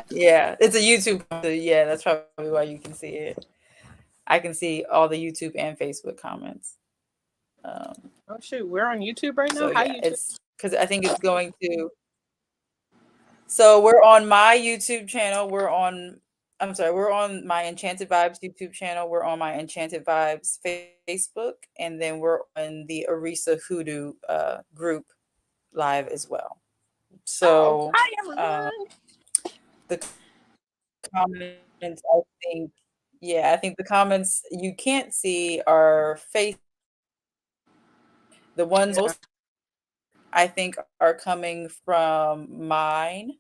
Yeah. It's a YouTube. Yeah, that's probably why you can see it. I can see all the YouTube and Facebook comments. Oh shoot, we're on YouTube right now. So How yeah, YouTube? it's because I think it's going to. So we're on my YouTube channel. We're on my Enchanted Vibes YouTube channel. We're on my Enchanted Vibes Facebook, and then we're on the Arisa Hoodoo group live as well. So Hi everyone. the comments, I think, I think the comments you can't see are face. The ones Yeah. I think are coming from mine.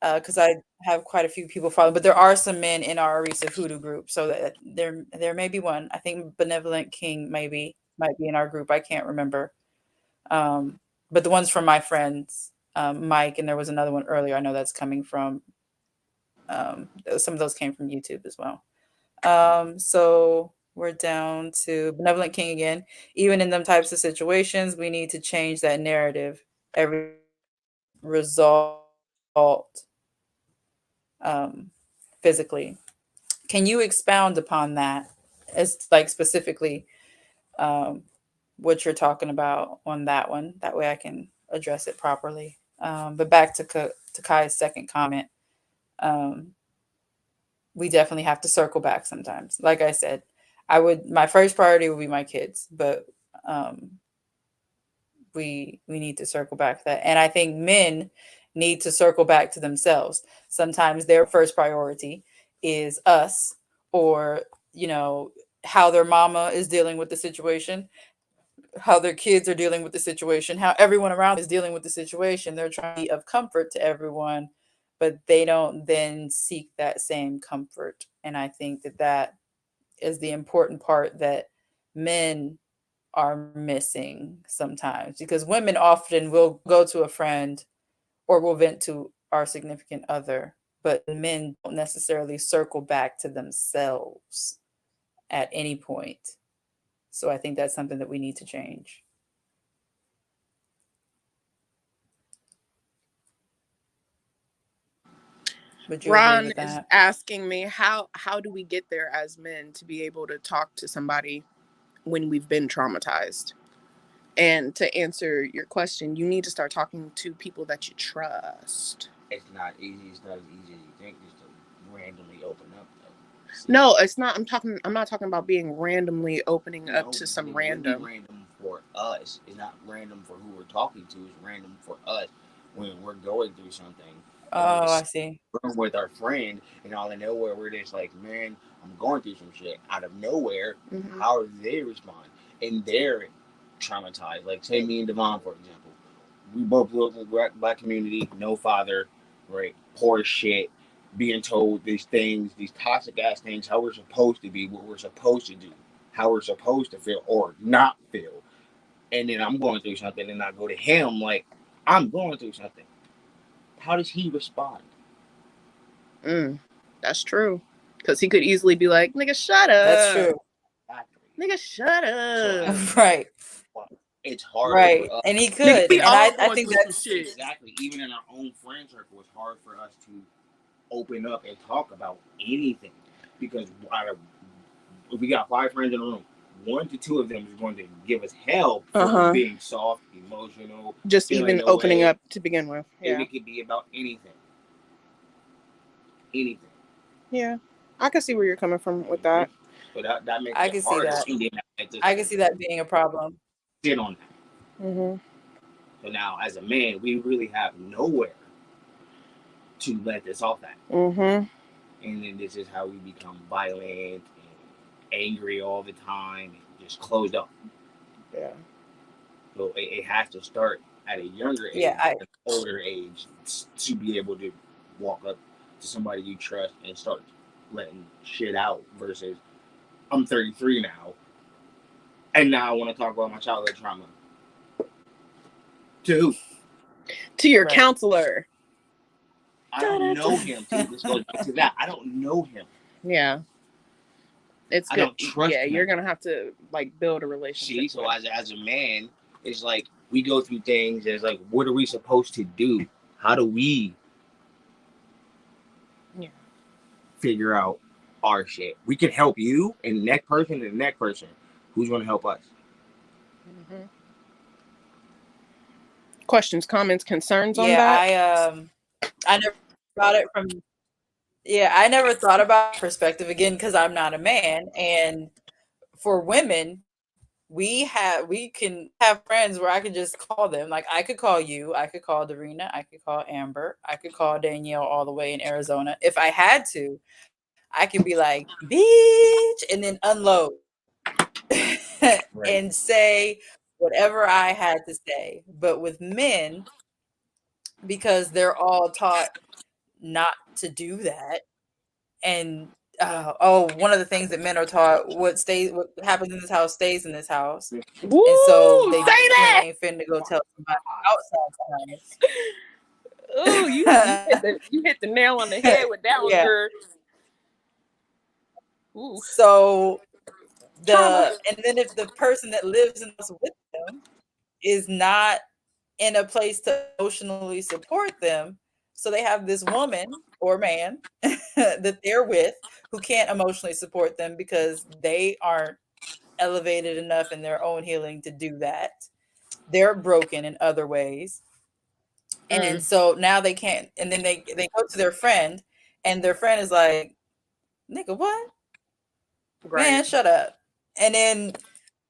Because I have quite a few people following, but there are some men in our Arisa Hoodoo group, so that there may be one. I think Benevolent King might be in our group. I can't remember. But the ones from my friends, Mike, and there was another one earlier. I know that's coming from. Some of those came from YouTube as well. So we're down to Benevolent King again. Even in them types of situations, we need to change that narrative. Every result physically. Can you expound upon that as like specifically what you're talking about on that one? That way I can address it properly. But back to Kai's second comment, we definitely have to circle back sometimes. Like I said, my first priority would be my kids, but we need to circle back to that. And I think men need to circle back to themselves. Sometimes their first priority is us, or how their mama is dealing with the situation, how their kids are dealing with the situation, how everyone around is dealing with the situation. They're trying to be of comfort to everyone, but they don't then seek that same comfort. And I think that is the important part that men are missing sometimes, because women often will go to a friend or will vent to our significant other, but men don't necessarily circle back to themselves at any point. So I think that's something that we need to change. Would you agree Ron with is that? asking me how do we get there as men to be able to talk to somebody when we've been traumatized? And to answer your question, you need to start talking to people that you trust. It's not easy. It's not as easy as you think just to randomly open up, though. No, it's not. I'm not talking about being randomly opening up to some random. Random for us. It's not random for who we're talking to. It's random for us when we're going through something and we're Oh, I just see. with our friend, and all of nowhere we're just like, man, I'm going through some shit. Out of nowhere, how do they respond? And they're traumatized. Like, say me and Devon, for example, we both grew up in the black community, no father, right? Poor as shit, being told these things, these toxic ass things, how we're supposed to be, what we're supposed to do, how we're supposed to feel or not feel. And then I'm going through something, and I go to him like, I'm going through something. How does he respond? That's true. Because he could easily be like, nigga, shut up. That's true. Exactly. Nigga, shut up. So, Right. it's hard Right. for us. And he Nigga, could. we And all I going think through some that's shit. Exactly. Even in our own friend circle, it's hard for us to open up and talk about anything because if we got 5 friends in a room, 1 to 2 of them is going to give us hell for being soft, emotional, just even opening up to begin with. Yeah. And it could be about anything. Anything. Yeah. I can see where you're coming from with that. But that makes I it can see hard. that. I can see that being a problem. Sit on that. So now, as a man, we really have nowhere to let this off at. And then this is how we become violent and angry all the time and just closed up. Yeah. So it has to start at a younger age, at an older age, to be able to walk up to somebody you trust and start letting shit out versus I'm 33 now, and now I want to talk about my childhood trauma. To who? To your counselor. I don't know him. This goes back to that. I don't know him. Yeah. It's good. I don't trust him. You're gonna have to like build a relationship. See, so as a man, it's like we go through things. It's like, what are we supposed to do? How do we figure out our shit? We can help you and the next person. Who's going to help us? Questions, comments, concerns on that? I never thought it from. Yeah, I never thought about perspective again because I'm not a man, and for women, we can have friends where I could just call them. Like I could call you, I could call Darina, I could call Amber, I could call Danielle all the way in Arizona. If I had to, I could be like, bitch, and then unload and say whatever I had to say. But with men, because they're all taught not to do that, and one of the things that men are taught, what happens in this house stays in this house. Woo, and so they ain't finna go tell somebody outside. Oh, you hit the nail on the head with that one, girl. Ooh. So and then if the person that lives in the house with them is not in a place to emotionally support them, so they have this woman or man that they're with who can't emotionally support them because they aren't elevated enough in their own healing to do that. They're broken in other ways. And so now they can't, and then they go to their friend, and their friend is like, nigga, what? Right. Man, shut up. And then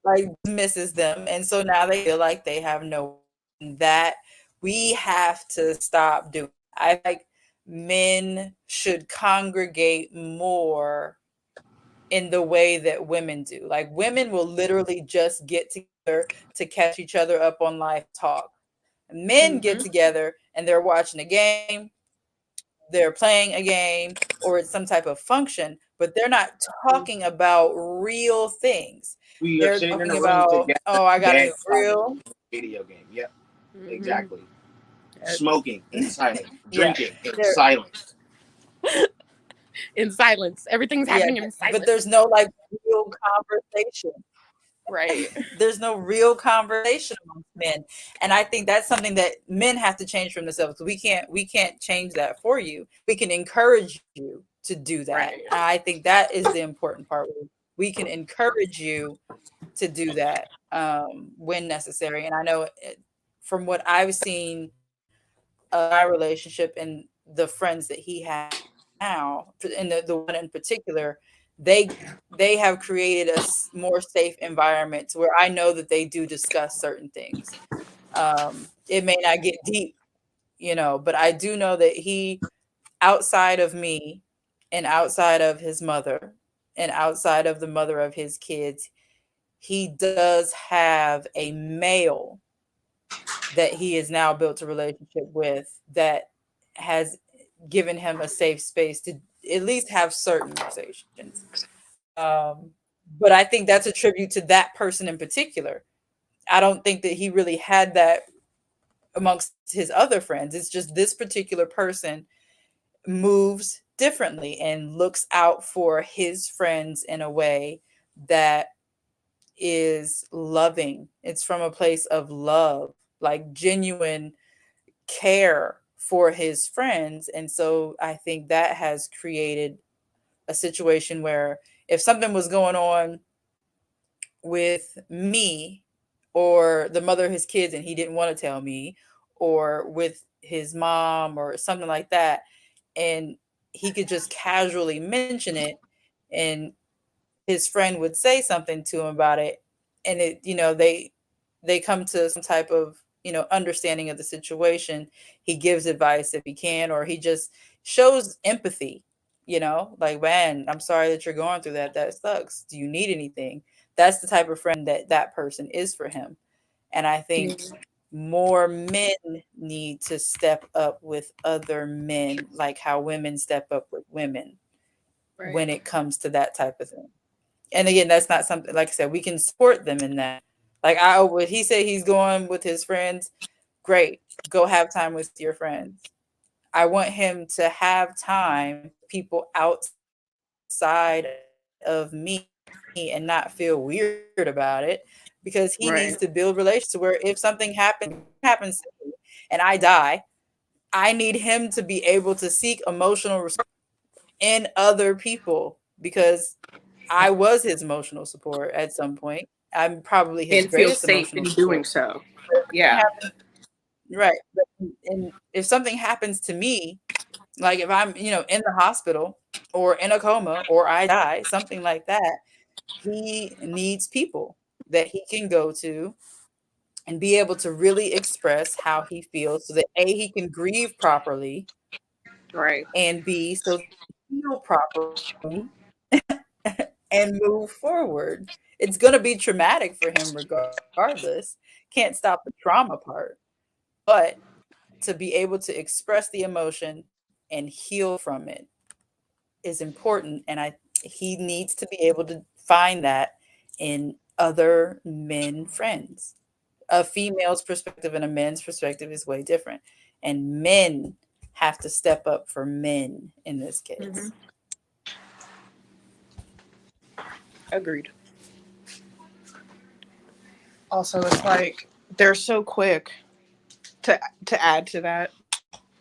like misses them. And so now they feel like they have no that we have to stop doing. I like men should congregate more in the way that women do. Like women will literally just get together to catch each other up on life talk. Men get together and they're watching a game, they're playing a game, or it's some type of function, but they're not talking about real things. They're talking about, oh, I got a new grill. Video game. Yep. Exactly. Smoking in silence. Drinking in silence. In silence. Everything's happening in silence. But there's no like real conversation. Right. There's no real conversation amongst men. And I think that's something that men have to change for themselves. We can't change that for you. We can encourage you to do that. Right. I think that is the important part. We can encourage you to do that when necessary. And I know from what I've seen my relationship and the friends that he has now, and the one in particular, they have created a more safe environment to where I know that they do discuss certain things. It may not get deep, but I do know that he, outside of me and outside of his mother and outside of the mother of his kids, he does have a male that he has now built a relationship with that has given him a safe space to at least have certain conversations. But I think that's a tribute to that person in particular. I don't think that he really had that amongst his other friends. It's just this particular person moves differently and looks out for his friends in a way that is loving. It's from a place of love, like genuine care for his friends. And so I think that has created a situation where if something was going on with me or the mother of his kids and he didn't want to tell me, or with his mom or something like that, and he could just casually mention it, and his friend would say something to him about it, and they come to some type of understanding of the situation. He gives advice if he can, or he just shows empathy, like, man, I'm sorry that you're going through that. That sucks. Do you need anything? That's the type of friend that person is for him. And I think more men need to step up with other men, like how women step up with women when it comes to that type of thing. And again, that's not something, like I said, we can support them in that. Like, would he say he's going with his friends? Great, go have time with your friends. I want him to have time, people outside of me, and not feel weird about it, because he needs to build relationships where if something happens to me and I die, I need him to be able to seek emotional support in other people, because I was his emotional support at some point. I'm probably his And feel greatest safe in emotional doing support. so. Yeah. Right. And if something happens to me, like if I'm, in the hospital or in a coma or I die, something like that, he needs people that he can go to and be able to really express how he feels, so that A, he can grieve properly, Right. and B, so he can heal properly and move forward. It's going to be traumatic for him regardless. Can't stop the trauma part. But to be able to express the emotion and heal from it is important. And he needs to be able to find that in other men friends. A female's perspective and a man's perspective is way different. And men have to step up for men in this case. Agreed. Also, it's like they're so quick to add to that,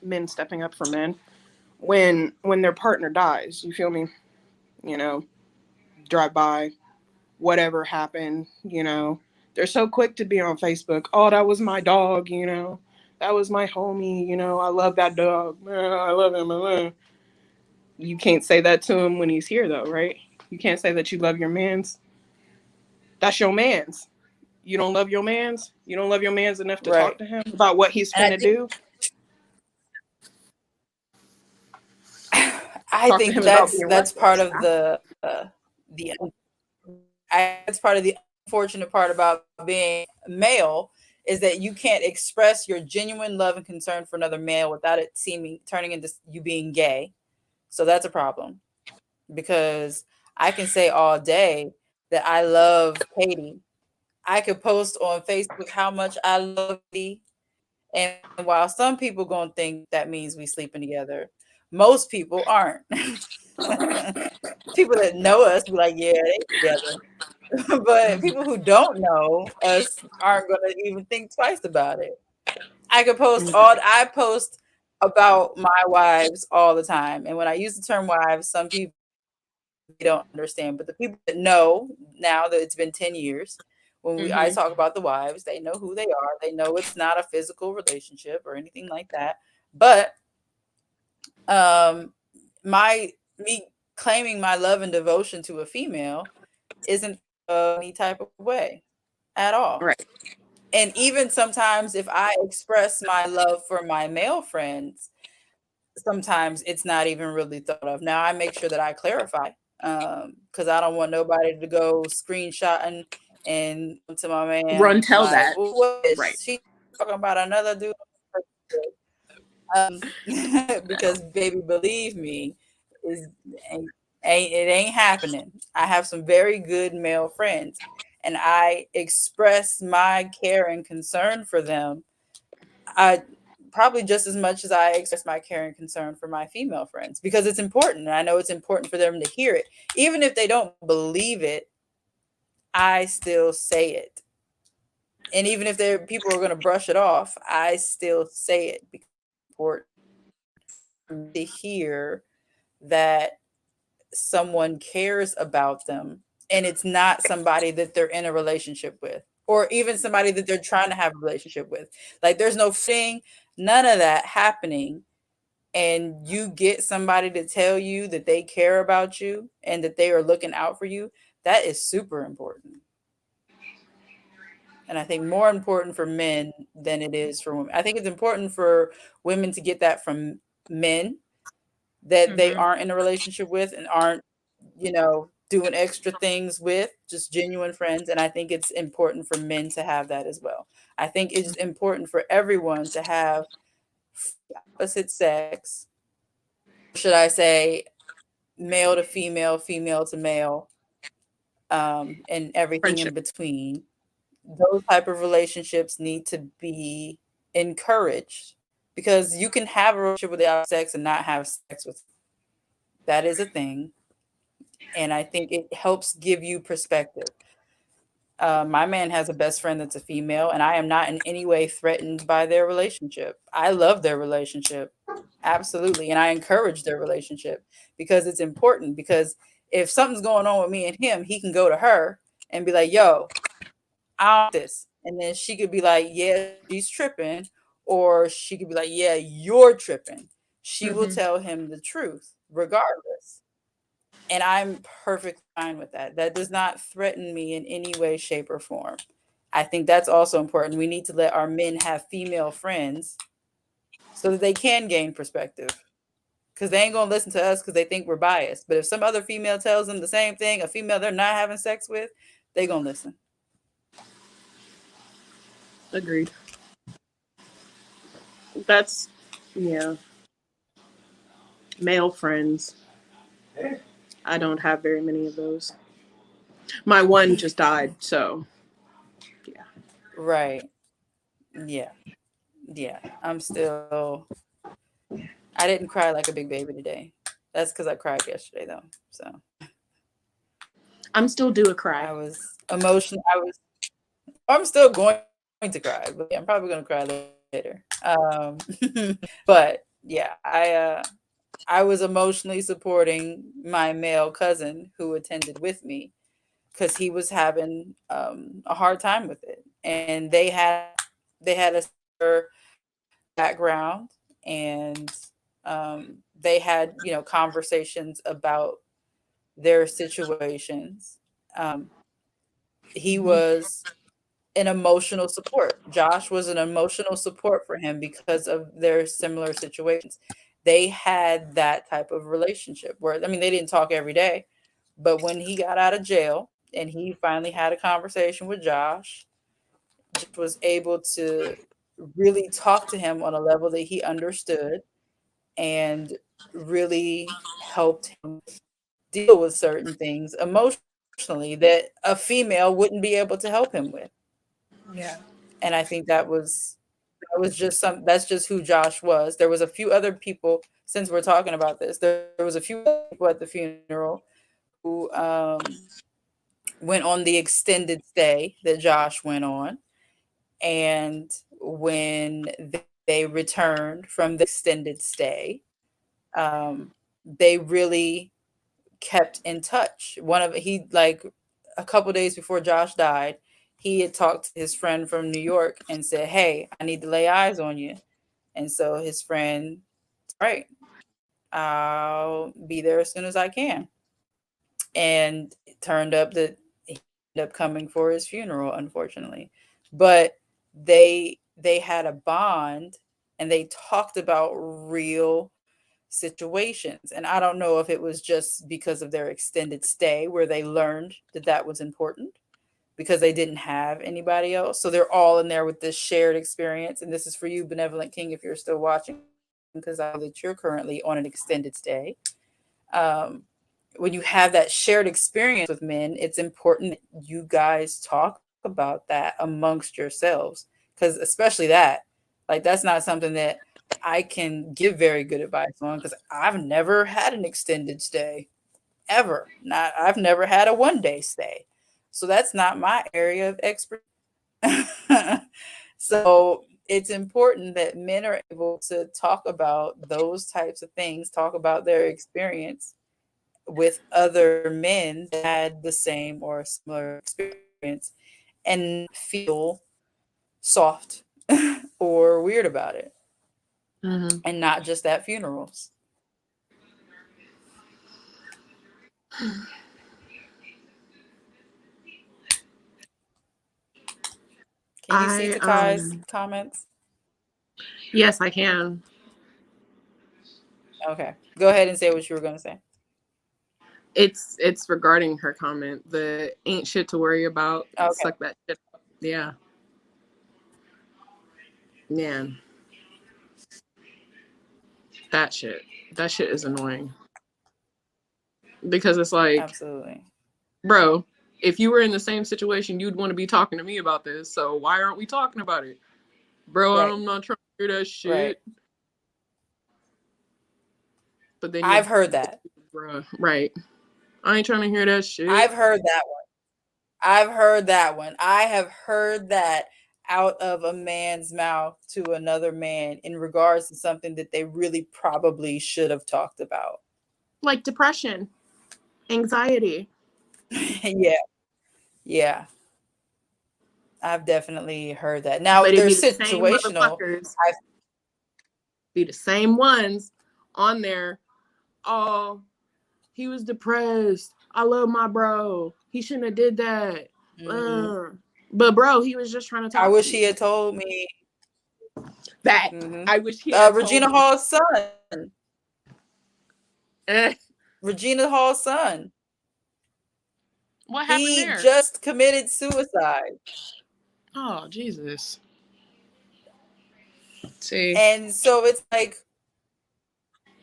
men stepping up for men when their partner dies. You feel me? Drive by, whatever happened. They're so quick to be on Facebook. Oh, that was my dog. That was my homie. I love that dog. I love him. You can't say that to him when he's here, though, right? You can't say that you love your man's. That's your man's. You don't love your man's. You don't love your man's enough to talk to him about what he's going to do. I think that's part of that's part of the unfortunate part about being male, is that you can't express your genuine love and concern for another male without it turning into you being gay. So that's a problem, because I can say all day that I love Katie. I could post on Facebook how much I love Katie. And while some people gonna think that means we sleeping together, most people aren't. People that know us be like, yeah, they together. But people who don't know us aren't gonna even think twice about it. I post about my wives all the time. And when I use the term wives, some people don't understand. But the people that know, now that it's been 10 years, when I talk about the wives, they know who they are. They know it's not a physical relationship or anything like that. But me claiming my love and devotion to a female isn't any type of way at all. Right. And even sometimes if I express my love for my male friends, sometimes it's not even really thought of. Now I make sure that I clarify, because I don't want nobody to go screenshotting and to my man Run tell like, that. well, what is Right. she talking about another dude? Because baby, believe me, is it ain't happening. I have some very good male friends, and I express my care and concern for them. I probably just as much as I express my care and concern for my female friends, because it's important. And I know it's important for them to hear it. Even if they don't believe it, I still say it. And even if people are going to brush it off, I still say it, because it's important to hear that someone cares about them, and it's not somebody that they're in a relationship with, or even somebody that they're trying to have a relationship with. Like, there's no thing, none of that happening, and you get somebody to tell you that they care about you and that they are looking out for you. That is super important. And I think more important for men than it is for women. I think it's important for women to get that from men that they aren't in a relationship with and aren't, doing extra things with, just genuine friends. And I think it's important for men to have that as well. I think it's important for everyone to have opposite sex, should I say, male to female, female to male, and everything in Friendship. between. Those type of relationships need to be encouraged, because you can have a relationship with the opposite sex and not have sex with. That is a thing. And I think it helps give you perspective. My man has a best friend that's a female, and I am not in any way threatened by their relationship. I love their relationship. Absolutely. And I encourage their relationship, because it's important. Because if something's going on with me and him, he can go to her and be like, yo, I want this. And then she could be like, yeah, she's tripping. Or she could be like, yeah, you're tripping. She will tell him the truth regardless. And I'm perfectly fine with that. That does not threaten me in any way, shape, or form. I think that's also important. We need to let our men have female friends so that they can gain perspective. Because they ain't going to listen to us because they think we're biased. But if some other female tells them the same thing, a female they're not having sex with, they going to listen. Agreed. That's, yeah. Male friends. I don't have very many of those. My one just died, so yeah. Right. Yeah. Yeah. I didn't cry like a big baby today. That's because I cried yesterday, though. So I'm still due a cry. I was emotional. I'm still going to cry, but yeah, I'm probably going to cry later. But yeah, I was emotionally supporting my male cousin who attended with me, because he was having a hard time with it, and they had a similar background, and they had conversations about their situations. He was an emotional support. Josh was an emotional support for him because of their similar situations. They had that type of relationship where, I mean, they didn't talk every day, but when he got out of jail and he finally had a conversation with Josh was able to really talk to him on a level that he understood and really helped him deal with certain things emotionally that a female wouldn't be able to help him with. Yeah. And I think that's just who Josh was. There was a few other people, since we're talking about this, there was a few people at the funeral who went on the extended stay that Josh went on. And when they returned from the extended stay, they really kept in touch. A couple days before Josh died, he had talked to his friend from New York and said, "Hey, I need to lay eyes on you." And so his friend, right, I'll be there as soon as I can. And it turned up that he ended up coming for his funeral, unfortunately. But they had a bond and they talked about real situations. And I don't know if it was just because of their extended stay where they learned that that was important because they didn't have anybody else. So they're all in there with this shared experience. And this is for you, Benevolent King, if you're still watching, because I know that you're currently on an extended stay. When you have that shared experience with men, it's important that you guys talk about that amongst yourselves. Because especially that, like, that's not something that I can give very good advice on because I've never had an extended stay ever. Not I've never had a 1-day stay. So that's not my area of expertise. So it's important that men are able to talk about those types of things, talk about their experience with other men that had the same or similar experience and feel soft or weird about it. Mm-hmm. And not just at funerals. Can you see Takai's comments? Yes, I can. Okay. Go ahead and say what you were going to say. It's regarding her comment. The ain't shit to worry about. Okay. Suck that shit up. Yeah. Man. That shit is annoying. Because it's like, absolutely, bro, if you were in the same situation, you'd want to be talking to me about this. So why aren't we talking about it? Bro, right. I'm not trying to hear that shit. Right. But then I've heard that. Bro, right. I ain't trying to hear that shit. I've heard that one. I have heard that out of a man's mouth to another man in regards to something that they really probably should have talked about. Like depression, anxiety. Yeah. Yeah. I've definitely heard that. Now, but they're be situational. Be the same ones on there. Oh, he was depressed. I love my bro. He shouldn't have did that. Mm-hmm. But bro, he was just trying to talk. I wish he had told me that. Mm-hmm. I wish he had Regina told me. Hall's son. Regina Hall's son. What happened there? He just committed suicide. Oh, Jesus. See. And so it's like,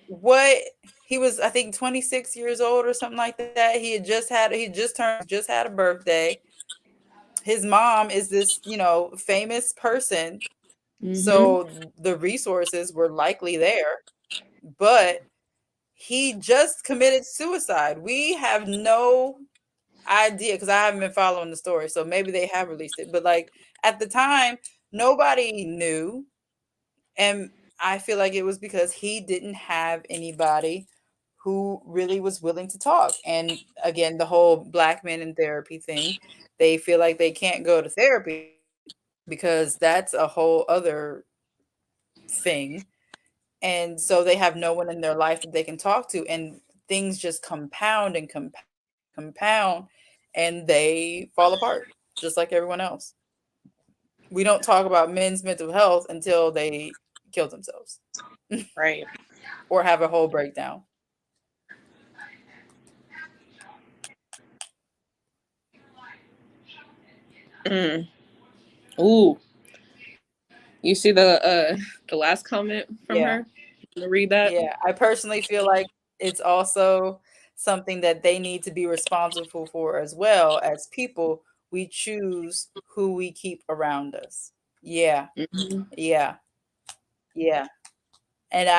what? He was, I think, 26 years old or something like that. He just had a birthday. His mom is this, famous person. Mm-hmm. So the resources were likely there, but he just committed suicide. We have no idea because I haven't been following the story. So maybe they have released it, but like at the time, nobody knew. And I feel like it was because he didn't have anybody who really was willing to talk. And again, the whole Black men in therapy thing, they feel like they can't go to therapy because that's a whole other thing. And so they have no one in their life that they can talk to. And things just compound and compound and they fall apart just like everyone else. We don't talk about men's mental health until they kill themselves. Right. Or have a whole breakdown. Ooh. You see the last comment from her? You wanna read that? Yeah. I personally feel like it's also something that they need to be responsible for as well. As people, we choose who we keep around us. Yeah. Mm-hmm. Yeah. Yeah. And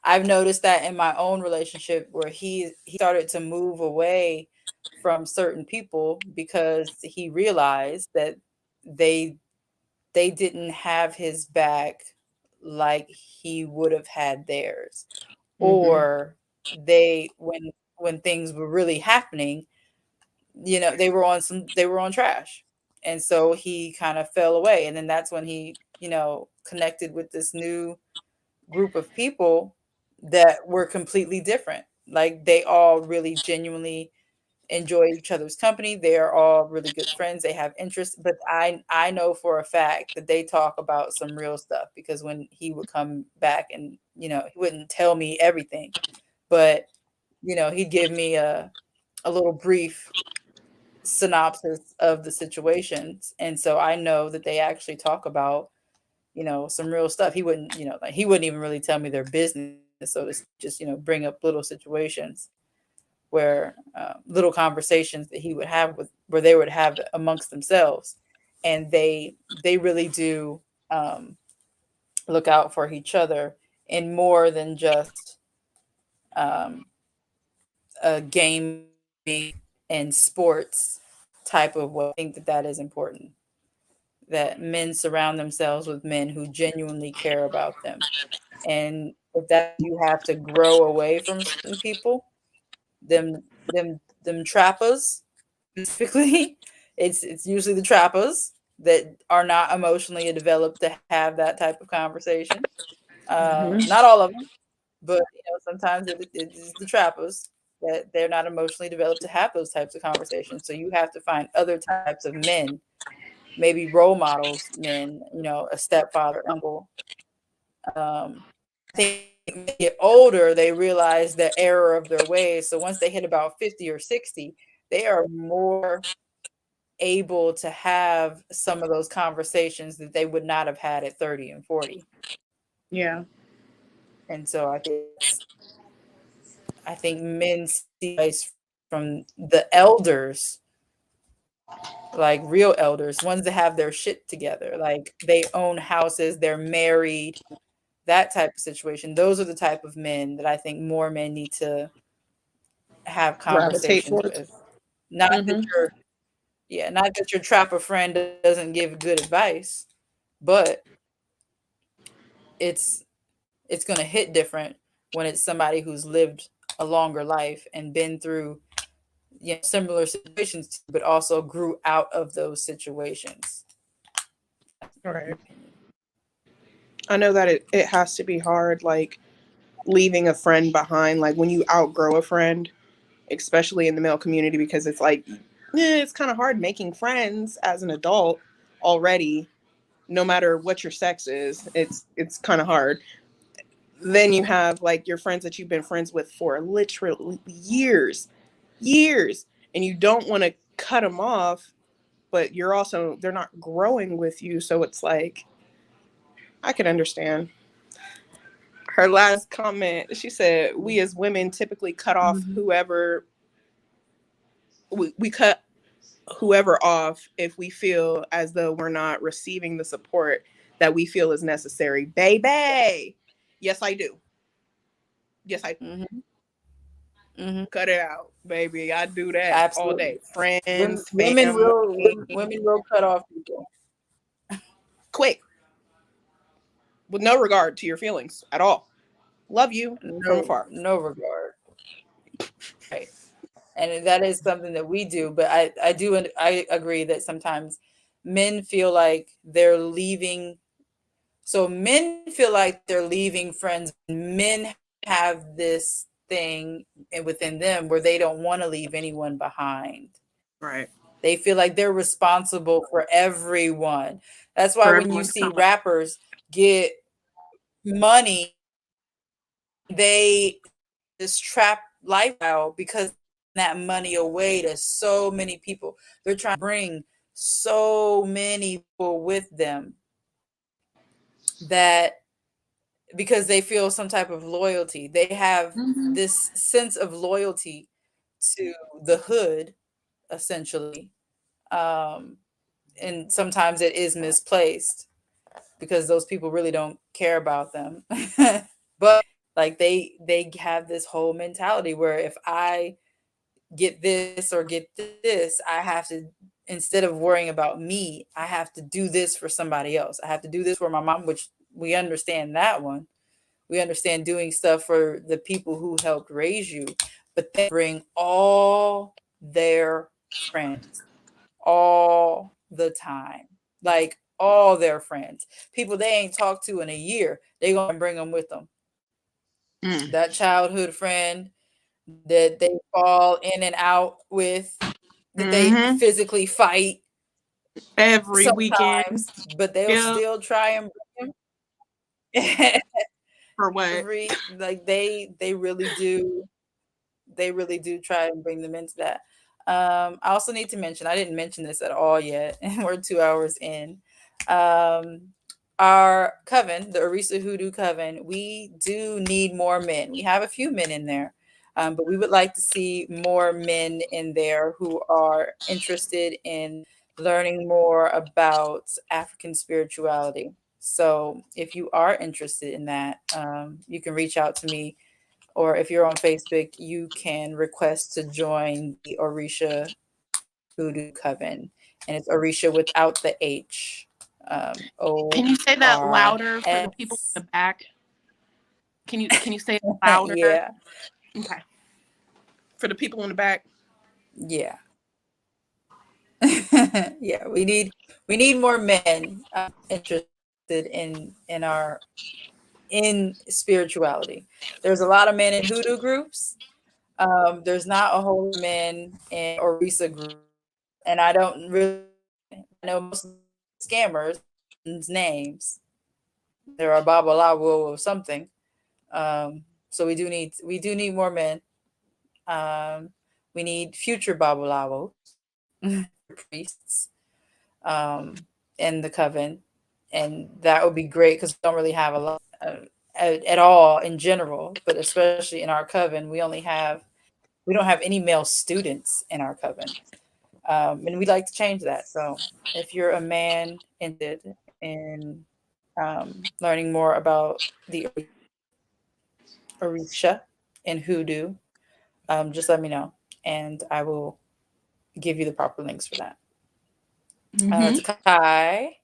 I've noticed that in my own relationship where he started to move away from certain people because he realized that they didn't have his back like he would have had theirs. Mm-hmm. Or they when things were really happening, they were on trash. And so he kind of fell away. And then that's when he, connected with this new group of people that were completely different. Like they all really genuinely enjoy each other's company. They are all really good friends. They have interests, but I know for a fact that they talk about some real stuff, because when he would come back and, you know, he wouldn't tell me everything, but you know, he'd give me a little brief synopsis of the situations. And so I know that they actually talk about, you know, some real stuff. He wouldn't, you know, like he wouldn't even really tell me their business. So to just, you know, bring up little situations where little conversations that he would have with, where they would have amongst themselves. And they really do look out for each other in more than just um, a gaming and sports type of way. I think that that is important, that men surround themselves with men who genuinely care about them. And if that you have to grow away from certain people, them trappers specifically, it's usually the trappers that are not emotionally developed to have that type of conversation. Not all of them, but you know, sometimes it is the trappers that they're not emotionally developed to have those types of conversations. So you have to find other types of men, maybe role models, men, you know, a stepfather, uncle. I think when they get older, they realize the error of their ways. So once they hit about 50 or 60, they are more able to have some of those conversations that they would not have had at 30 and 40. Yeah. And so I think men see advice from the elders, like real elders, ones that have their shit together, like they own houses, they're married, that type of situation. Those are the type of men that I think more men need to have Gravitate conversations towards. with. Not that Mm-hmm. not that your trapper friend doesn't give good advice, but it's it's going to hit different when it's somebody who's lived a longer life and been through, you know, similar situations, but also grew out of those situations. All right. I know that it has to be hard, like leaving a friend behind, like when you outgrow a friend, especially in the male community, because it's like, it's kind of hard making friends as an adult already, no matter what your sex is. It's kind of hard. Then you have like your friends that you've been friends with for literally years, and you don't want to cut them off, but you're also, they're not growing with you. So it's like, I can understand. Her last comment, she said, we as women typically cut off Mhm. whoever, we cut whoever off if we feel as though we're not receiving the support that we feel is necessary. Baby. Yes, I do. Yes, I Mhm. Mhm. cut it out, baby. I do that all Absolutely. day. Friends, Women will cut off people. quick, with no regard to your feelings at all. Love you from afar. No regard. Right. And that is something that we do, but I agree that sometimes men feel like they're leaving. So men feel like they're leaving friends. Men have this thing within them where they don't want to leave anyone behind. Right. They feel like they're responsible for everyone. That's why For when you everyone's see time. rappers get money, they this trap lifestyle because that money away to so many people. They're trying to bring so many people with them that because they feel some type of loyalty. They have Mm-hmm. this sense of loyalty to the hood, essentially. Um, and sometimes it is misplaced because those people really don't care about them. But like they have this whole mentality where if I get this or get this, I have to, instead of worrying about me, I have to do this for somebody else. I have to do this for my mom, which we understand that one. We understand doing stuff for the people who helped raise you, but they bring all their friends all the time. Like all their friends, people they ain't talked to in a year, they gonna bring them with them. that childhood friend that they fall in and out with, that they physically fight every weekend. sometimes, but they'll still try and bring them. For what? Like they really do try and bring them into that. I also need to mention, I didn't mention this at all yet, and we're 2 hours in. Our coven, the Orisa Hoodoo Coven, we do need more men. We have a few men in there, but we would like to see more men in there who are interested in learning more about African spirituality. So if you are interested in that, you can reach out to me, or if you're on Facebook, you can request to join the Orisha Hoodoo Coven, and it's Orisha without the H. Can you say that louder for the people in the back? Can you say it louder? Yeah. Okay. For the people in the back. Yeah. Yeah. We need more men interested in spirituality. There's a lot of men in hoodoo groups. There's not a whole lot of men in Orisa group, and I don't really know most of the scammers' names. There are Babalawo or something. So we do need more men. We need future Babalawo priests in the coven, and that would be great because we don't really have a lot at all in general, but especially in our coven, we don't have any male students in our coven, and we'd like to change that. So if you're a man interested in learning more about the Orisha and hoodoo, just let me know, and I will give you the proper links for that. Takai.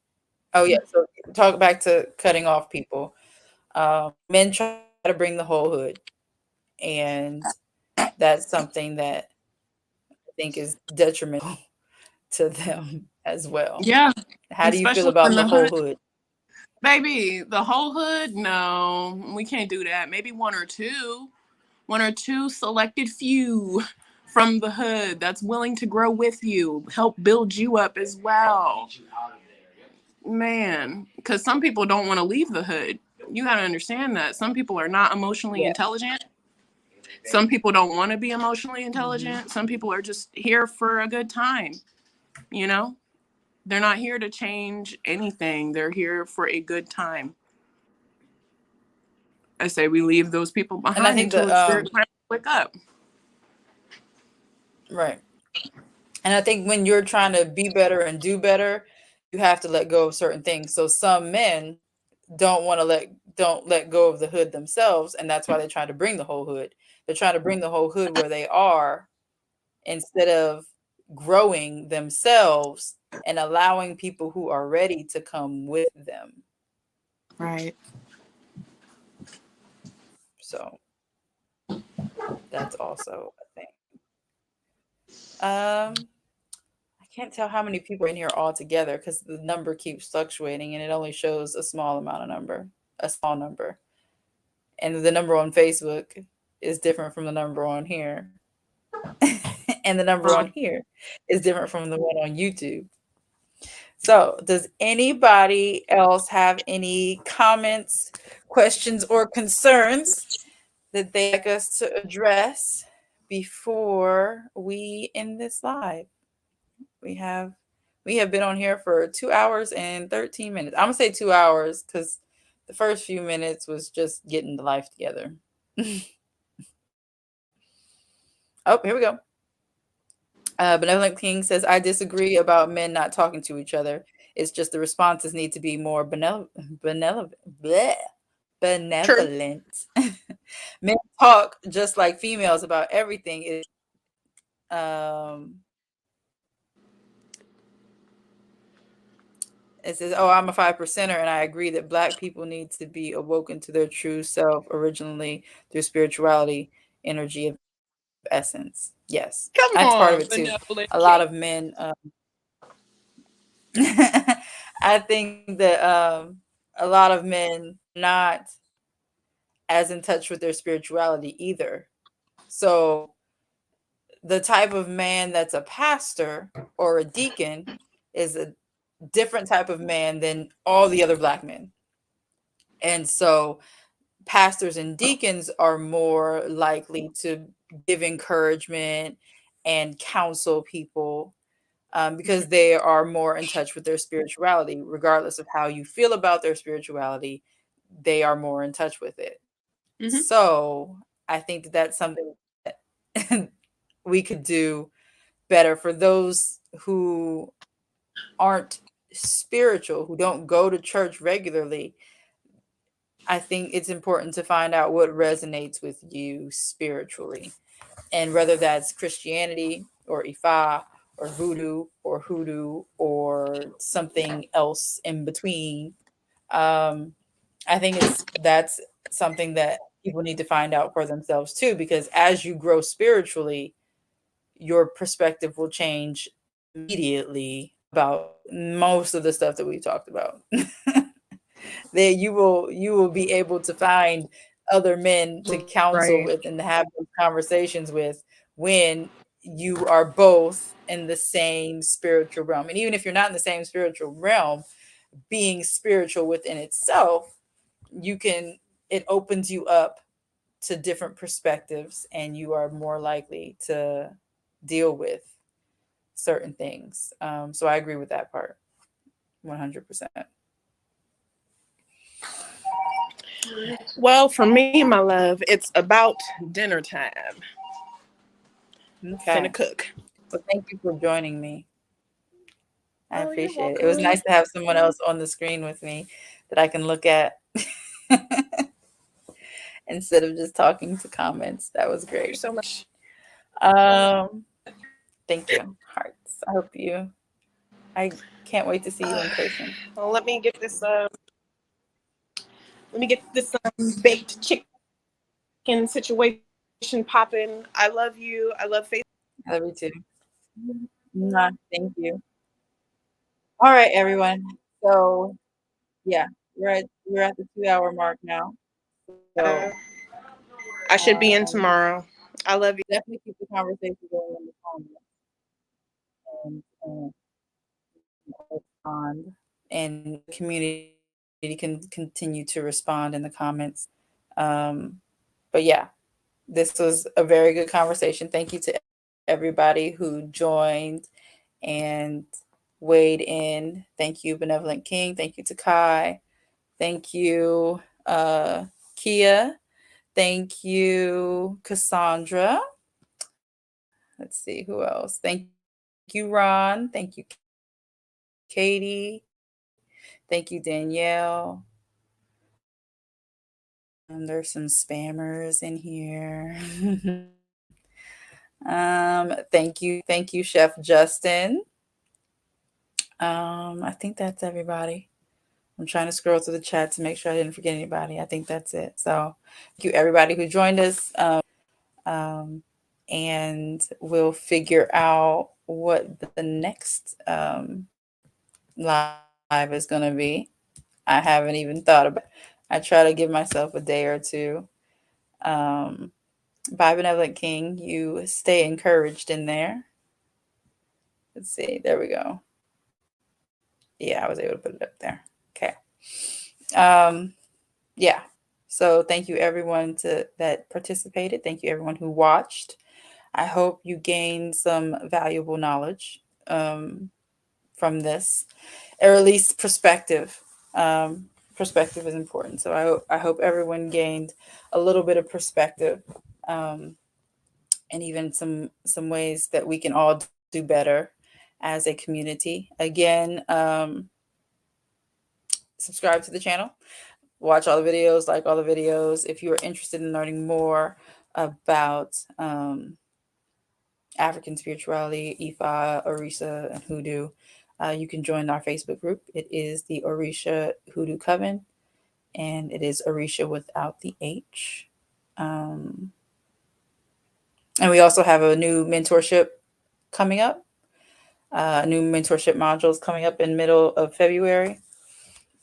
Oh yeah. So talk back to cutting off people. Men try to bring the whole hood, and that's something that I think is detrimental to them as well. Yeah. How do you feel about the whole hood? Baby, the whole hood? No, we can't do that. Maybe one or two selected few from the hood that's willing to grow with you, help build you up as well. Man, because some people don't want to leave the hood. You got to understand that. Some people are not emotionally intelligent. Some people don't want to be emotionally intelligent. Some people are just here for a good time. You know? They're not here to change anything. They're here for a good time. I say we leave those people behind, and I think until it's their time to wake up. Right. And I think when you're trying to be better and do better, you have to let go of certain things. So some men don't let go of the hood themselves, and that's why they try to bring the whole hood. They're trying to bring the whole hood where they are, instead of growing themselves and allowing people who are ready to come with them. Right. So that's also a thing. I can't tell how many people are in here all together because the number keeps fluctuating and it only shows a small number. And the number on Facebook is different from the number on here. And the number on here is different from the one on YouTube. So does anybody else have any comments, questions, or concerns that they'd like us to address before we end this live? We have been on here for 2 hours and 13 minutes. I'm gonna say 2 hours because the first few minutes was just getting the life together. Oh, here we go. Benevolent King says, I disagree about men not talking to each other. It's just the responses need to be more benevolent. Men talk just like females about everything. It says, oh, I'm a 5%er, and I agree that Black people need to be awoken to their true self originally through spirituality, energy of essence. Yes, that's part of it too. A lot of men, I think that a lot of men not as in touch with their spirituality either. So the type of man that's a pastor or a deacon is a different type of man than all the other Black men. And so pastors and deacons are more likely to give encouragement and counsel people because they are more in touch with their spirituality. Regardless of how you feel about their spirituality, they are more in touch with it. Mm-hmm. So I think that's something that we could do better for those who aren't spiritual, who don't go to church regularly. I think it's important to find out what resonates with you spiritually, and whether that's Christianity or Ifa or voodoo or hoodoo or something else in between. I think that's something that people need to find out for themselves too, because as you grow spiritually, your perspective will change immediately about most of the stuff that we talked about. That you will be able to find other men to counsel with and to have those conversations with when you are both in the same spiritual realm. And even if you're not in the same spiritual realm, being spiritual within itself, it opens you up to different perspectives, and you are more likely to deal with certain things. So I agree with that part 100%. Well, for me, my love, it's about dinner time. Okay. Finna cook. Well, thank you for joining me. I appreciate it. It was nice to have someone else on the screen with me that I can look at instead of just talking to comments. That was great. Thank you so much. Thank you, hearts. I can't wait to see you in person. Well, let me get this baked chicken situation popping. I love you. I love Facebook. I love you too. Thank you. All right, everyone. So yeah, we're at the 2-hour mark now. So I should be in tomorrow. I love you. Definitely keep the conversation going in the comments, and respond, and the community can continue to respond in the comments. But yeah, this was a very good conversation. Thank you to everybody who joined and weighed in. Thank you, Benevolent King. Thank you to Kai. Thank you, Kia. Thank you, Cassandra. Let's see who else. Thank you, Ron. Thank you, Katie. Thank you, Danielle. And there's some spammers in here. Thank you, Chef Justin. I think that's everybody. I'm trying to scroll through the chat to make sure I didn't forget anybody. I think that's it. So thank you, everybody who joined us. And we'll figure out what the next live is going to be. I haven't even thought about it. I try to give myself a day or two. By Benevolent King, you stay encouraged in there. Let's see. There we go. Yeah, I was able to put it up there. Okay. Yeah. So thank you everyone that participated. Thank you everyone who watched. I hope you gained some valuable knowledge from this, or at least perspective. Perspective is important. So I hope everyone gained a little bit of perspective, and even some ways that we can all do better as a community. Again, subscribe to the channel, watch all the videos, like all the videos. If you are interested in learning more about African spirituality, Ifa, Orisha, and Hoodoo, you can join our Facebook group. It is the Orisha Hoodoo Coven, and it is Orisha without the H. And we also have a new mentorship coming up, new mentorship modules coming up in middle of February.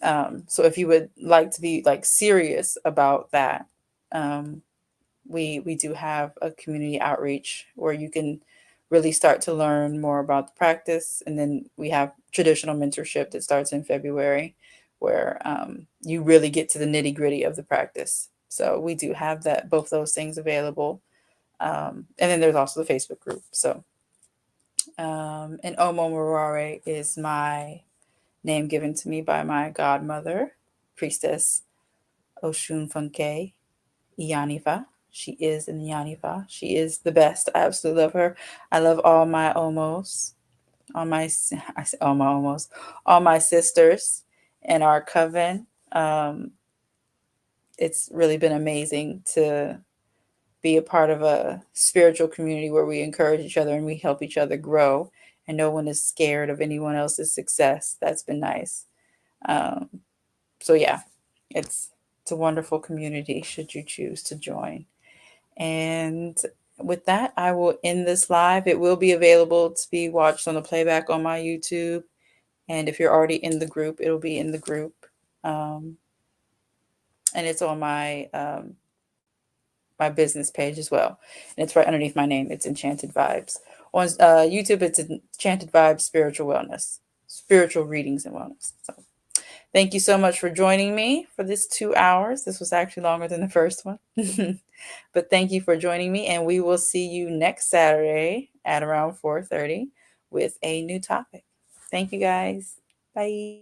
So if you would like to be serious about that, we do have a community outreach where you can really start to learn more about the practice. And then we have traditional mentorship that starts in February, where you really get to the nitty gritty of the practice. So we do have that, both those things available. And then there's also the Facebook group. So, and Omo Morare is my name given to me by my godmother, priestess Oshun Funke Iyanifa. She is in Iyanifa. She is the best. I absolutely love her. I love all my Omos, all my Omos, all my sisters in our coven. It's really been amazing to be a part of a spiritual community where we encourage each other and we help each other grow, and no one is scared of anyone else's success. That's been nice. So yeah, it's a wonderful community should you choose to join. And with that, I will end this live. It will be available to be watched on the playback on my YouTube. And if you're already in the group, it'll be in the group. And it's on my my business page as well. And it's right underneath my name. It's Enchanted Vibes. On YouTube, it's Enchanted Vibes Spiritual Wellness, spiritual readings and wellness. So thank you so much for joining me for this 2 hours. This was actually longer than the first one. But thank you for joining me, and we will see you next Saturday at around 4:30 with a new topic. Thank you, guys. Bye.